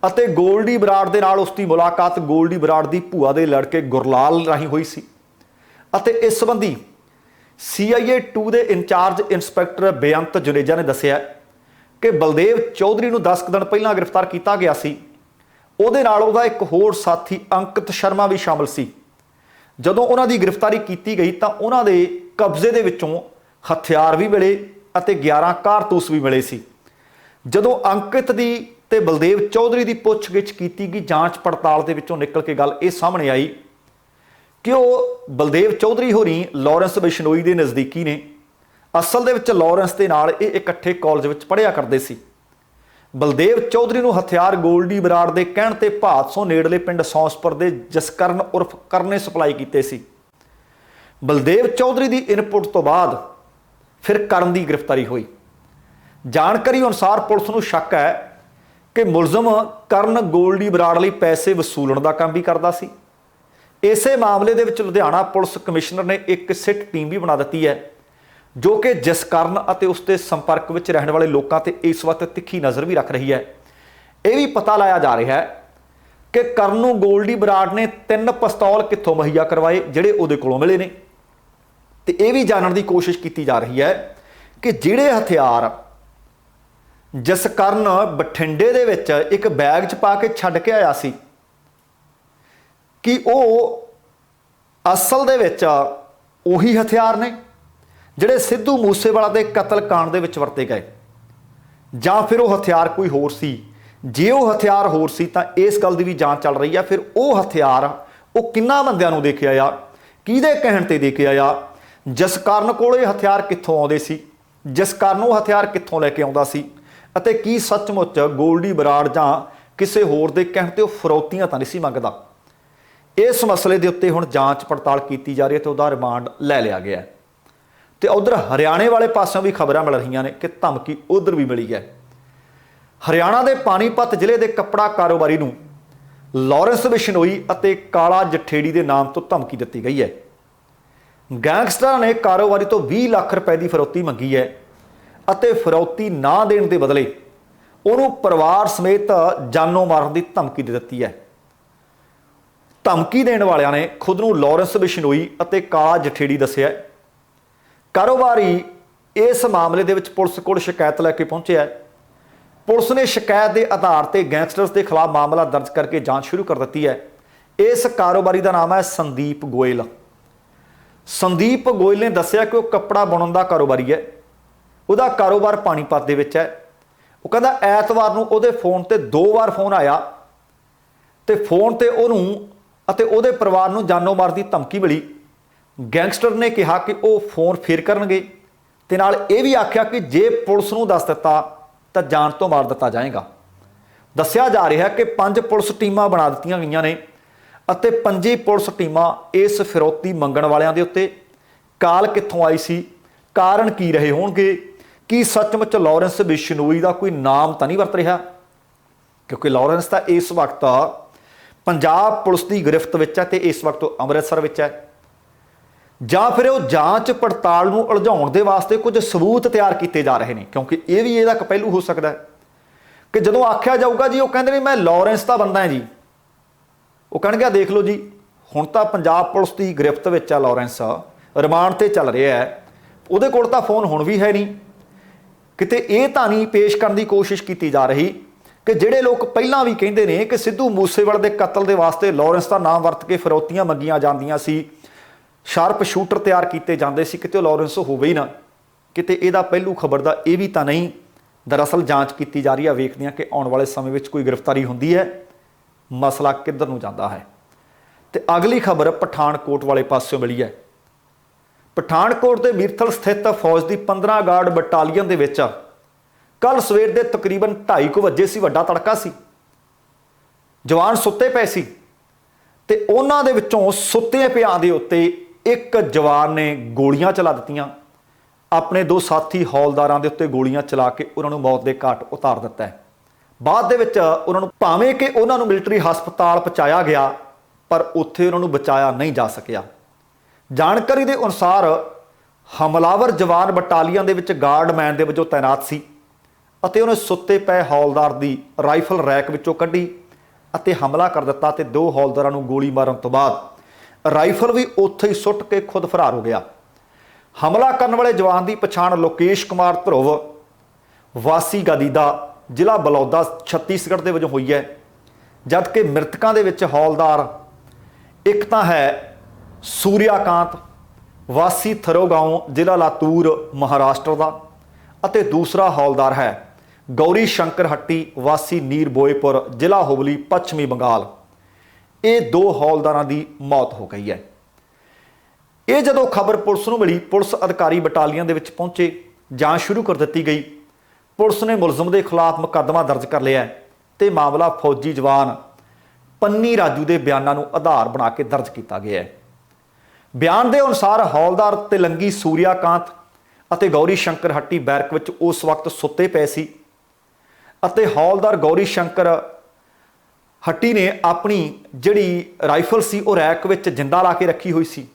ਅਤੇ ਗੋਲਡੀ ਬਰਾੜ ਦੇ ਨਾਲ ਉਸ ਦੀ ਮੁਲਾਕਾਤ ਗੋਲਡੀ ਬਰਾੜ ਦੀ ਭੂਆ ਦੇ ਲੜਕੇ ਗੁਰਲਾਲ ਰਾਹੀਂ ਹੋਈ ਸੀ ਅਤੇ ਇਸ ਸੰਬੰਧੀ CIA 2 ਦੇ ਇੰਚਾਰਜ ਇੰਸਪੈਕਟਰ ਬੇਅੰਤ ਜੁਨੇਜਾ ਨੇ ਦੱਸਿਆ ਕਿ ਬਲਦੇਵ ਚੌਧਰੀ ਨੂੰ 10 ਦਿਨ ਪਹਿਲਾਂ ਗ੍ਰਿਫਤਾਰ ਕੀਤਾ ਗਿਆ ਸੀ। ਉਹਦੇ ਨਾਲ ਉਹਦਾ ਇੱਕ ਹੋਰ ਸਾਥੀ ਅੰਕਿਤ ਸ਼ਰਮਾ ਵੀ ਸ਼ਾਮਲ ਸੀ। ਜਦੋਂ ਉਹਨਾਂ ਦੀ ਗ੍ਰਿਫਤਾਰੀ ਕੀਤੀ ਗਈ ਤਾਂ ਉਹਨਾਂ ਦੇ ਕਬਜ਼ੇ ਦੇ ਵਿੱਚੋਂ ਹਥਿਆਰ ਵੀ ਮਿਲੇ ਅਤੇ 11 ਕਾਰਤੂਸ ਵੀ ਮਿਲੇ ਸੀ। ਜਦੋਂ ਅੰਕਿਤ ਦੀ ਤੇ ਬਲਦੇਵ ਚੌਧਰੀ ਦੀ ਪੁੱਛਗਿੱਛ ਕੀਤੀ ਗਈ, ਜਾਂਚ ਪੜਤਾਲ ਦੇ ਵਿੱਚੋਂ ਨਿਕਲ ਕੇ ਗੱਲ ਇਹ ਸਾਹਮਣੇ ਆਈ ਕਿ ਉਹ ਬਲਦੇਵ ਚੌਧਰੀ ਹੋਰੀ ਲਾਰੈਂਸ ਬਿਸ਼ਨੋਈ ਦੇ ਨਜ਼ਦੀਕੀ ਨੇ। ਅਸਲ ਦੇ ਵਿੱਚ ਲਾਰੈਂਸ ਦੇ ਨਾਲ ਇਹ ਇਕੱਠੇ ਕਾਲਜ ਵਿੱਚ ਪੜ੍ਹਿਆ ਕਰਦੇ ਸੀ। ਬਲਦੇਵ ਚੌਧਰੀ ਨੂੰ ਹਥਿਆਰ ਗੋਲਡੀ ਬਰਾੜ ਦੇ ਕਹਿਣ ਤੇ ਭਾਦਸੋਂ ਨੇੜਲੇ ਪਿੰਡ ਸੌਂਸਪੁਰ ਦੇ ਜਸਕਰਨ ਉਰਫ ਕਰਨ ਨੇ ਸਪਲਾਈ ਕੀਤੇ ਸੀ। ਬਲਦੇਵ ਚੌਧਰੀ ਦੀ ਇਨਪੁਟ ਤੋਂ ਬਾਅਦ ਫਿਰ ਕਰਨ ਦੀ ਗ੍ਰਿਫਤਾਰੀ ਹੋਈ। ਜਾਣਕਾਰੀ ਅਨੁਸਾਰ ਪੁਲਿਸ ਨੂੰ ਸ਼ੱਕ ਹੈ ਕਿ ਮੁਲਜ਼ਮ ਕਰਨ ਗੋਲਡੀ ਬਰਾੜ ਲਈ ਪੈਸੇ ਵਸੂਲਣ ਦਾ ਕੰਮ ਵੀ ਕਰਦਾ ਸੀ। ਇਸੇ ਮਾਮਲੇ ਦੇ ਵਿੱਚ ਲੁਧਿਆਣਾ ਪੁਲਿਸ ਕਮਿਸ਼ਨਰ ਨੇ ਇੱਕ ਸਿੱਟ ਟੀਮ ਵੀ ਬਣਾ ਦਿੱਤੀ ਹੈ ਜੋ ਕਿ ਜਸਕਰਨ ਅਤੇ ਉਸ ਦੇ ਸੰਪਰਕ ਵਿੱਚ ਰਹਿਣ ਵਾਲੇ ਲੋਕਾਂ ਤੇ ਇਸ ਵਕਤ ਤਿੱਖੀ ਨਜ਼ਰ ਵੀ ਰੱਖ ਰਹੀ ਹੈ। ਇਹ ਵੀ ਪਤਾ ਲਾਇਆ ਜਾ ਰਿਹਾ ਹੈ ਕਿ ਕਰਨ ਨੂੰ ਗੋਲਡੀ ਬਰਾੜ ਨੇ 3 ਪਿਸਤੌਲ ਕਿੱਥੋਂ ਮੁਹੱਈਆ ਕਰਵਾਏ ਜਿਹੜੇ ਉਹਦੇ ਕੋਲੋਂ ਮਿਲੇ ਨੇ ਤੇ ਇਹ ਵੀ ਜਾਣਨ ਦੀ ਕੋਸ਼ਿਸ਼ ਕੀਤੀ ਜਾ ਰਹੀ ਹੈ ਕਿ ਜਿਹੜੇ ਹਥਿਆਰ ਜਸਕਰਨ ਬਠਿੰਡੇ ਦੇ ਵਿੱਚ ਇੱਕ ਬੈਗ 'ਚ ਪਾ ਕੇ ਛੱਡ ਕੇ ਆਇਆ ਸੀ ਕਿ ਉਹ ਅਸਲ ਦੇ ਵਿੱਚ ਉਹੀ ਹਥਿਆਰ ਨੇ ਜਿਹੜੇ ਸਿੱਧੂ ਮੂਸੇਵਾਲਾ ਦੇ ਕਤਲकांड ਦੇ ਵਿੱਚ ਵਰਤੇ ਗਏ ਜਾਂ ਫਿਰ ਉਹ ਹਥਿਆਰ ਕੋਈ ਹੋਰ ਸੀ। ਜੇ ਉਹ ਹਥਿਆਰ ਹੋਰ ਸੀ ਤਾਂ ਇਸ ਗੱਲ ਦੀ ਵੀ ਜਾਂਚ ਚੱਲ ਰਹੀ ਹੈ। ਫਿਰ ਉਹ ਹਥਿਆਰ ਉਹ ਕਿੰਨਾ ਬੰਦਿਆਂ ਨੂੰ ਦੇ ਕੇ ਆਇਆ, ਕਿਹਦੇ ਕਹਿਣ ਤੇ ਦੇ ਕੇ ਆਇਆ, ਜਸਕਰਨ ਕੋਲ ਇਹ ਹਥਿਆਰ ਕਿੱਥੋਂ ਆਉਂਦੇ ਸੀ, ਜਸਕਰਨ ਉਹ ਹਥਿਆਰ ਕਿੱਥੋਂ ਲੈ ਕੇ ਆਉਂਦਾ ਸੀ ਅਤੇ ਕੀ ਸੱਚਮੁੱਚ ਗੋਲਡੀ ਬਰਾੜ ਜਾਂ ਕਿਸੇ ਹੋਰ ਦੇ ਕਹਿਣ ਤੇ ਉਹ ਫਰੌਤੀਆਂ ਤਾਂ ਨਹੀਂ ਸੀ ਮੰਗਦਾ। ਇਸ ਮਸਲੇ ਦੇ ਉੱਤੇ ਹੁਣ ਜਾਂਚ ਪੜਤਾਲ ਕੀਤੀ ਜਾ ਰਹੀ ਹੈ ਤੇ ਉਹਦਾ ਰਿਮਾਂਡ ਲੈ ਲਿਆ ਗਿਆ ਤੇ ਉਧਰ ਹਰਿਆਣੇ ਵਾਲੇ ਪਾਸਿਓਂ ਵੀ ਖਬਰਾਂ ਮਿਲ ਰਹੀਆਂ ਨੇ ਕਿ ਧਮਕੀ ਉਧਰ ਵੀ ਮਿਲੀ ਹੈ। ਹਰਿਆਣਾ ਦੇ ਪਾਣੀਪਤ ਜ਼ਿਲ੍ਹੇ ਦੇ ਕੱਪੜਾ ਕਾਰੋਬਾਰੀ ਨੂੰ ਲਾਰੈਂਸ ਬਿਸ਼ਨੋਈ ਅਤੇ ਕਾਲਾ ਜਠੇੜੀ ਦੇ ਨਾਮ ਤੋਂ ਧਮਕੀ ਦਿੱਤੀ ਗਈ ਹੈ। ਗੈਂਗਸਟਰਾਂ ਨੇ ਕਾਰੋਬਾਰੀ ਤੋਂ 20 ਲੱਖ ਰੁਪਏ ਦੀ ਫਰੌਤੀ ਮੰਗੀ ਹੈ ਅਤੇ ਫਰੌਤੀ ਨਾ ਦੇਣ ਦੇ ਬਦਲੇ ਉਹਨੂੰ ਪਰਿਵਾਰ ਸਮੇਤ ਜਾਨੋਂ ਮਾਰਨ ਦੀ ਧਮਕੀ ਦੇ ਦਿੱਤੀ ਹੈ। ਧਮਕੀ ਦੇਣ ਵਾਲਿਆਂ ਨੇ ਖੁਦ ਨੂੰ ਲਾਰੈਂਸ ਬਿਸ਼ਨੋਈ ਅਤੇ ਕਾਲਾ ਜਠੇੜੀ ਦੱਸਿਆ। ਕਾਰੋਬਾਰੀ ਇਸ ਮਾਮਲੇ ਦੇ ਵਿੱਚ ਪੁਲਿਸ ਕੋਲ ਸ਼ਿਕਾਇਤ ਲੈ ਕੇ ਪਹੁੰਚਿਆ। ਪੁਲਿਸ ਨੇ ਸ਼ਿਕਾਇਤ ਦੇ ਆਧਾਰ ਤੇ ਗੈਂਗਸਟਰਸ ਦੇ ਖਿਲਾਫ ਮਾਮਲਾ ਦਰਜ ਕਰਕੇ ਜਾਂਚ ਸ਼ੁਰੂ ਕਰ ਦਿੱਤੀ ਹੈ। ਇਸ ਕਾਰੋਬਾਰੀ ਦਾ ਨਾਮ ਹੈ ਸੰਦੀਪ ਗੋਇਲ। ਸੰਦੀਪ ਗੋਇਲ ਨੇ ਦੱਸਿਆ ਕਿ ਉਹ ਕੱਪੜਾ ਬੁਣਨ ਦਾ ਕਾਰੋਬਾਰੀ ਹੈ। ਉਹਦਾ ਕਾਰੋਬਾਰ ਪਾਣੀਪਤ ਦੇ ਵਿੱਚ ਹੈ। ਉਹ ਕਹਿੰਦਾ ਐਤਵਾਰ ਨੂੰ ਉਹਦੇ ਫੋਨ ਤੇ 2 ਵਾਰ ਫੋਨ ਆਇਆ ਤੇ ਫੋਨ ਤੇ ਉਹਨੂੰ ਅਤੇ ਉਹਦੇ ਪਰਿਵਾਰ ਨੂੰ ਜਾਨੋਂ ਮਾਰ ਦੀ ਧਮਕੀ ਮਿਲੀ। ਗੈਂਗਸਟਰ ਨੇ ਕਿਹਾ ਕਿ ਉਹ ਫੋਨ ਫੇਰ ਕਰਨਗੇ ਤੇ ਨਾਲ ਇਹ ਵੀ ਆਖਿਆ ਕਿ ਜੇ ਪੁਲਿਸ ਨੂੰ ਦੱਸ ਦਿੱਤਾ ਤਾਂ ਜਾਨ ਤੋਂ ਮਾਰ ਦਿੱਤਾ ਜਾਏਗਾ। ਦੱਸਿਆ ਜਾ ਰਿਹਾ ਕਿ 5 ਪੁਲਿਸ ਟੀਮਾਂ ਬਣਾ ਦਿੱਤੀਆਂ ਗਈਆਂ ਨੇ ਅਤੇ 5 ਪੁਲਿਸ ਟੀਮਾਂ ਇਸ ਫਿਰੌਤੀ ਮੰਗਣ ਵਾਲਿਆਂ ਦੇ ਉੱਤੇ ਕਾਲ ਕਿੱਥੋਂ ਆਈ ਸੀ, ਕਾਰਨ ਕੀ ਰਹੇ ਹੋਣਗੇ, ਕੀ ਸੱਚਮੁੱਚ ਲਾਰੈਂਸ ਬਿਸ਼ਨੋਈ ਦਾ ਕੋਈ ਨਾਮ ਤਾਂ ਨਹੀਂ ਵਰਤ ਰਿਹਾ, ਕਿਉਂਕਿ ਲਾਰੈਂਸ ਤਾਂ ਇਸ ਵਕਤ ਪੰਜਾਬ ਪੁਲਿਸ ਦੀ ਗ੍ਰਿਫਤ ਵਿੱਚ ਹੈ ਤੇ ਇਸ ਵਕਤ ਉਹ ਅੰਮ੍ਰਿਤਸਰ ਵਿੱਚ ਹੈ, ਜਾਂ ਫਿਰ ਉਹ ਜਾਂਚ ਪੜਤਾਲ ਨੂੰ ਉਲਝਾਉਣ ਦੇ ਵਾਸਤੇ ਕੁਝ ਸਬੂਤ ਤਿਆਰ ਕੀਤੇ ਜਾ ਰਹੇ ਨੇ। ਕਿਉਂਕਿ ਇਹ ਵੀ ਇਹਦਾ ਇੱਕ ਪਹਿਲੂ ਹੋ ਸਕਦਾ ਹੈ ਕਿ ਜਦੋਂ ਆਖਿਆ ਜਾਊਗਾ ਜੀ ਉਹ ਕਹਿੰਦੇ ਨੇ ਮੈਂ ਲਾਰੈਂਸ ਦਾ ਬੰਦਾ ਹਾਂ ਜੀ, ਉਹ ਕਹਿਣਗੇ ਦੇਖ ਲਓ ਜੀ ਹੁਣ ਤਾਂ ਪੰਜਾਬ ਪੁਲਿਸ ਦੀ ਗ੍ਰਿਫਤ ਵਿੱਚ ਆ ਲਾਰੈਂਸ, ਰਿਮਾਂਡ ਤੇ ਚੱਲ ਰਿਹਾ ਹੈ, ਉਹਦੇ ਕੋਲ ਤਾਂ ਫੋਨ ਹੁਣ ਵੀ ਹੈ ਨਹੀਂ। ਕਿਤੇ ਇਹ ਤਾਂ ਨਹੀਂ ਪੇਸ਼ ਕਰਨ ਦੀ ਕੋਸ਼ਿਸ਼ ਕੀਤੀ ਜਾ ਰਹੀ ਕਿ ਜਿਹੜੇ ਲੋਕ ਪਹਿਲਾਂ ਵੀ ਕਹਿੰਦੇ ਨੇ ਕਿ ਸਿੱਧੂ ਮੂਸੇਵਾਲੇ ਦੇ ਕਤਲ ਦੇ ਵਾਸਤੇ ਲਾਰੈਂਸ ਦਾ ਨਾਮ ਵਰਤ ਕੇ ਫਿਰੌਤੀਆਂ ਮੰਗੀਆਂ ਜਾਂਦੀਆਂ ਸੀ, ਸ਼ਾਰਪ ਸ਼ੂਟਰ ਤਿਆਰ ਕੀਤੇ ਜਾਂਦੇ ਸੀ, ਕਿਤੇ ਉਹ ਲਾਰੈਂਸ ਹੋਵੇ ਹੀ ਨਾ। ਕਿਤੇ ਇਹਦਾ ਪਹਿਲੂ ਖਬਰ ਦਾ ਇਹ ਵੀ ਤਾਂ ਨਹੀਂ। ਦਰਅਸਲ ਜਾਂਚ ਕੀਤੀ ਜਾ ਰਹੀ ਹੈ, ਵੇਖਦੇ ਹਾਂ ਕਿ ਆਉਣ ਵਾਲੇ ਸਮੇਂ ਵਿੱਚ ਕੋਈ ਗ੍ਰਿਫਤਾਰੀ ਹੁੰਦੀ ਹੈ, ਮਸਲਾ ਕਿੱਧਰ ਨੂੰ ਜਾਂਦਾ ਹੈ। ਤੇ ਅਗਲੀ ਖਬਰ ਪਠਾਨਕੋਟ ਵਾਲੇ ਪਾਸਿਓਂ ਮਿਲੀ ਹੈ। ਪਠਾਨਕੋਟ ਦੇ ਮੀਰਥਲ ਸਥਿਤ ਫੌਜ ਦੀ 15 ਗਾਰਡ ਬਟਾਲੀਅਨ ਦੇ ਵਿੱਚ ਕੱਲ ਸਵੇਰ ਦੇ ਤਕਰੀਬਨ 2:30 ਵਜੇ ਸੀ, ਵੱਡਾ ਤੜਕਾ ਸੀ, ਜਵਾਨ ਸੁੱਤੇ ਪਏ ਸੀ ਤੇ ਉਹਨਾਂ ਦੇ ਵਿੱਚੋਂ ਸੁੱਤੇ ਪਿਆਂ ਦੇ ਉੱਤੇ ਇੱਕ ਜਵਾਨ ਨੇ ਗੋਲੀਆਂ ਚਲਾ ਦਿੱਤੀਆਂ। ਆਪਣੇ 2 ਸਾਥੀ ਹੌਲਦਾਰਾਂ ਦੇ ਉੱਤੇ ਗੋਲੀਆਂ ਚਲਾ ਕੇ ਉਹਨਾਂ ਨੂੰ ਮੌਤ ਦੇ ਘਾਟ ਉਤਾਰ ਦਿੱਤਾ ਹੈ। ਬਾਅਦ ਦੇ ਵਿੱਚ ਉਹਨਾਂ ਨੂੰ ਭਾਵੇਂ ਕਿ ਉਹਨਾਂ ਨੂੰ ਮਿਲਟਰੀ ਹਸਪਤਾਲ ਪਹੁੰਚਾਇਆ ਗਿਆ ਪਰ ਉੱਥੇ ਉਹਨਾਂ ਨੂੰ ਬਚਾਇਆ ਨਹੀਂ ਜਾ ਸਕਿਆ। ਜਾਣਕਾਰੀ ਦੇ ਅਨੁਸਾਰ ਹਮਲਾਵਰ ਜਵਾਨ ਬਟਾਲੀਅਨ ਦੇ ਵਿੱਚ ਗਾਰਡਮੈਨ ਦੇ ਵਜੋਂ ਤਾਇਨਾਤ ਸੀ ਅਤੇ ਉਹਨੇ ਸੁੱਤੇ ਪਏ ਹੌਲਦਾਰ ਦੀ ਰਾਈਫਲ ਰੈਕ ਵਿੱਚੋਂ ਕੱਢੀ ਅਤੇ ਹਮਲਾ ਕਰ ਦਿੱਤਾ ਤੇ 2 ਹੌਲਦਾਰਾਂ ਨੂੰ ਗੋਲੀ ਮਾਰਨ ਤੋਂ ਬਾਅਦ ਰਾਈਫਲ ਵੀ ਉੱਥੇ ਹੀ ਸੁੱਟ ਕੇ ਖੁਦ ਫਰਾਰ ਹੋ ਗਿਆ। ਹਮਲਾ ਕਰਨ ਵਾਲੇ ਜਵਾਨ ਦੀ ਪਛਾਣ ਲੋਕੇਸ਼ ਕੁਮਾਰ ਧਰੁਵ ਵਾਸੀ ਗਦੀਦਾ ਜ਼ਿਲ੍ਹਾ ਬਲੌਦਾ ਛੱਤੀਸਗੜ੍ਹ ਦੇ ਵਜੋਂ ਹੋਈ ਹੈ, ਜਦਕਿ ਮ੍ਰਿਤਕਾਂ ਦੇ ਵਿੱਚ ਹੌਲਦਾਰ ਇੱਕ ਤਾਂ ਹੈ ਸੂਰਿਆਕਾਂਤ ਵਾਸੀ ਥਰੋਗਾਉਂ ਜ਼ਿਲ੍ਹਾ ਲਾਤੂਰ ਮਹਾਰਾਸ਼ਟਰ ਦਾ ਅਤੇ ਦੂਸਰਾ ਹੌਲਦਾਰ ਹੈ ਗੌਰੀ ਸ਼ੰਕਰ ਹੱਟੀ ਵਾਸੀ ਨੀਰਬੋਏਪੁਰ ਜ਼ਿਲ੍ਹਾ ਹੁਬਲੀ ਪੱਛਮੀ ਬੰਗਾਲ। ਇਹ 2 ਹੌਲਦਾਰਾਂ ਦੀ ਮੌਤ ਹੋ ਗਈ ਹੈ। ਇਹ ਜਦੋਂ ਖਬਰ ਪੁਲਿਸ ਨੂੰ ਮਿਲੀ, ਪੁਲਿਸ ਅਧਿਕਾਰੀ ਬਟਾਲੀਅਨ ਦੇ ਵਿੱਚ ਪਹੁੰਚੇ, ਜਾਂਚ ਸ਼ੁਰੂ ਕਰ ਦਿੱਤੀ ਗਈ। ਪੁਲਿਸ ਨੇ ਮੁਲਜ਼ਮ ਦੇ ਖਿਲਾਫ ਮੁਕੱਦਮਾ ਦਰਜ ਕਰ ਲਿਆ ਤੇ ਮਾਮਲਾ ਫੌਜੀ ਜਵਾਨ ਪੰਨੀ ਰਾਜੂ ਦੇ ਬਿਆਨਾਂ ਨੂੰ ਆਧਾਰ ਬਣਾ ਕੇ ਦਰਜ ਕੀਤਾ ਗਿਆ ਹੈ। ਬਿਆਨ ਦੇ ਅਨੁਸਾਰ ਹੌਲਦਾਰ ਤਿਲੰਗੀ ਸੂਰਿਆਕਾਂਤ ਅਤੇ ਗੌਰੀ ਸ਼ੰਕਰ ਹੱਟੀ ਬੈਰਕ ਵਿੱਚ ਉਸ ਵਕਤ ਸੁੱਤੇ ਪਏ ਸੀ ਅਤੇ ਹੌਲਦਾਰ ਗੌਰੀ ਸ਼ੰਕਰ ਹੱਟੀ ਨੇ ਆਪਣੀ ਜਿਹੜੀ ਰਾਈਫਲ ਸੀ ਉਹ ਰੈਕ ਵਿੱਚ ਜਿੰਦਾ ਲਾ ਕੇ ਰੱਖੀ ਹੋਈ ਸੀ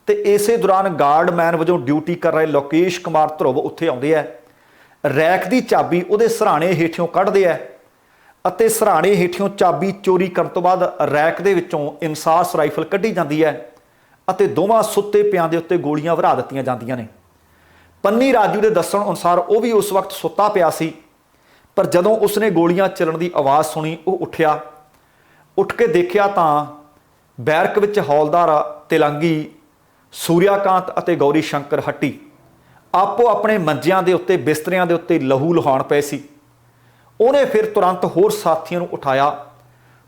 ਤੇ ਇਸੇ ਦੌਰਾਨ ਗਾਰਡਮੈਨ ਵਜੋਂ ਡਿਊਟੀ ਕਰ ਰਹੇ ਲੋਕੇਸ਼ ਕੁਮਾਰ ਧਰੁਵ ਉੱਥੇ ਆਉਂਦੇ ਆ, ਰੈਕ ਦੀ ਚਾਬੀ ਉਹਦੇ ਸਰਾਣੇ ਹੇਠਿਓਂ ਕੱਢਦੇ ਆ ਅਤੇ ਸਰਾਣੇ ਹੇਠਿਓਂ ਚਾਬੀ ਚੋਰੀ ਕਰਨ ਤੋਂ ਬਾਅਦ ਰੈਕ ਦੇ ਵਿੱਚੋਂ ਇਨਸਾਸ ਰਾਈਫਲ ਕੱਢੀ ਜਾਂਦੀ ਹੈ ਅਤੇ ਦੋਵਾਂ ਸੁੱਤੇ ਪਿਆਂ ਦੇ ਉੱਤੇ ਗੋਲੀਆਂ ਵਰਾ ਦਿੱਤੀਆਂ ਜਾਂਦੀਆਂ ਨੇ। ਪੰਨੀ ਰਾਜੂ ਦੇ ਦੱਸਣ ਅਨੁਸਾਰ ਉਹ ਵੀ ਉਸ ਵਕਤ ਸੁੱਤਾ ਪਿਆ ਸੀ, ਪਰ ਜਦੋਂ ਉਸਨੇ ਗੋਲੀਆਂ ਚੱਲਣ ਦੀ ਆਵਾਜ਼ ਸੁਣੀ ਉਹ ਉੱਠਿਆ। ਉੱਠ ਕੇ ਦੇਖਿਆ ਤਾਂ ਬੈਰਕ ਵਿੱਚ ਹੌਲਦਾਰ ਤਿਲੰਗੀ ਸੂਰਿਆਕਾਂਤ ਅਤੇ ਗੌਰੀ ਸ਼ੰਕਰ ਹੱਟੀ ਆਪੋ ਆਪਣੇ ਮੰਜਿਆਂ ਦੇ ਉੱਤੇ ਬਿਸਤਰਿਆਂ ਦੇ ਉੱਤੇ ਲਹੂ ਲੁਹਾਣ ਪਏ ਸੀ। ਉਹਨੇ ਫਿਰ ਤੁਰੰਤ ਹੋਰ ਸਾਥੀਆਂ ਨੂੰ ਉਠਾਇਆ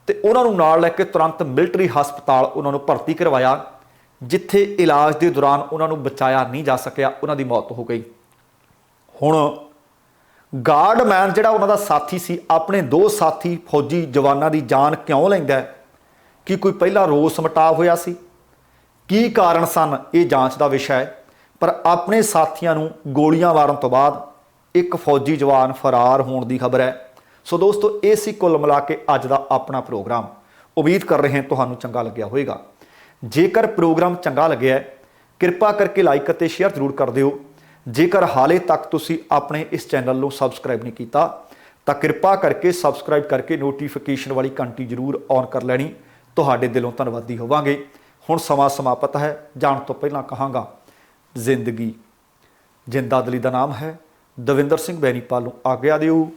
ਤੇ ਉਹਨਾਂ ਨੂੰ ਨਾਲ ਲੈ ਕੇ ਤੁਰੰਤ ਮਿਲਟਰੀ ਹਸਪਤਾਲ ਉਹਨਾਂ ਨੂੰ ਭਰਤੀ ਕਰਵਾਇਆ, ਜਿੱਥੇ ਇਲਾਜ ਦੇ ਦੌਰਾਨ ਉਹਨਾਂ ਨੂੰ ਬਚਾਇਆ ਨਹੀਂ ਜਾ ਸਕਿਆ, ਉਹਨਾਂ ਦੀ ਮੌਤ ਹੋ ਗਈ। ਹੁਣ ਗਾਰਡਮੈਨ ਜਿਹੜਾ ਉਹਨਾਂ ਦਾ ਸਾਥੀ ਸੀ, ਆਪਣੇ 2 ਸਾਥੀ ਫੌਜੀ ਜਵਾਨਾਂ ਦੀ ਜਾਨ ਕਿਉਂ ਲੈਂਦਾ? ਕੀ ਕੋਈ ਪਹਿਲਾਂ ਰੋਸ ਮਟਾਵ ਹੋਇਆ ਸੀ? ਕੀ ਕਾਰਨ ਸਨ? ਇਹ ਜਾਂਚ ਦਾ ਵਿਸ਼ਾ ਹੈ। ਪਰ ਆਪਣੇ ਸਾਥੀਆਂ ਨੂੰ ਗੋਲੀਆਂ ਮਾਰਨ ਤੋਂ ਬਾਅਦ ਇੱਕ ਫੌਜੀ ਜਵਾਨ ਫਰਾਰ ਹੋਣ ਦੀ ਖਬਰ ਹੈ। ਸੋ ਦੋਸਤੋ, ਇਹ ਸੀ ਕੁੱਲ ਮਿਲਾ ਕੇ ਅੱਜ ਦਾ ਆਪਣਾ ਪ੍ਰੋਗਰਾਮ। ਉਮੀਦ ਕਰ ਰਹੇ ਹਾਂ ਤੁਹਾਨੂੰ ਚੰਗਾ ਲੱਗਿਆ ਹੋਵੇਗਾ। ਜੇਕਰ ਪ੍ਰੋਗਰਾਮ ਚੰਗਾ ਲੱਗਿਆ ਕਿਰਪਾ ਕਰਕੇ ਲਾਈਕ ਅਤੇ ਸ਼ੇਅਰ ਜ਼ਰੂਰ ਕਰ ਦਿਓ। ਜੇਕਰ ਹਾਲੇ ਤੱਕ ਤੁਸੀਂ ਆਪਣੇ ਇਸ ਚੈਨਲ ਨੂੰ ਸਬਸਕ੍ਰਾਈਬ ਨਹੀਂ ਕੀਤਾ ਤਾਂ ਕਿਰਪਾ ਕਰਕੇ ਸਬਸਕ੍ਰਾਈਬ ਕਰਕੇ ਨੋਟੀਫਿਕੇਸ਼ਨ ਵਾਲੀ ਘੰਟੀ ਜ਼ਰੂਰ ਔਨ ਕਰ ਲੈਣੀ। ਤੁਹਾਡੇ ਦਿਲੋਂ ਧੰਨਵਾਦੀ ਹੋਵਾਂਗੇ। ਹੁਣ ਸਮਾਂ ਸਮਾਪਤ ਹੈ। ਜਾਣ ਤੋਂ ਪਹਿਲਾਂ ਕਹਾਂਗਾ, ਜ਼ਿੰਦਗੀ ਜਿੰਦਾਦਲੀ ਦਾ ਨਾਮ ਹੈ। ਦਵਿੰਦਰ ਸਿੰਘ ਬੈਨੀਪਾਲ ਨੂੰ ਆਗਿਆ ਦਿਓ।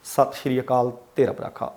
ਸਤਿ ਸ਼੍ਰੀ ਅਕਾਲ। ਤੇਰਾ ਭਰਾਖਾ।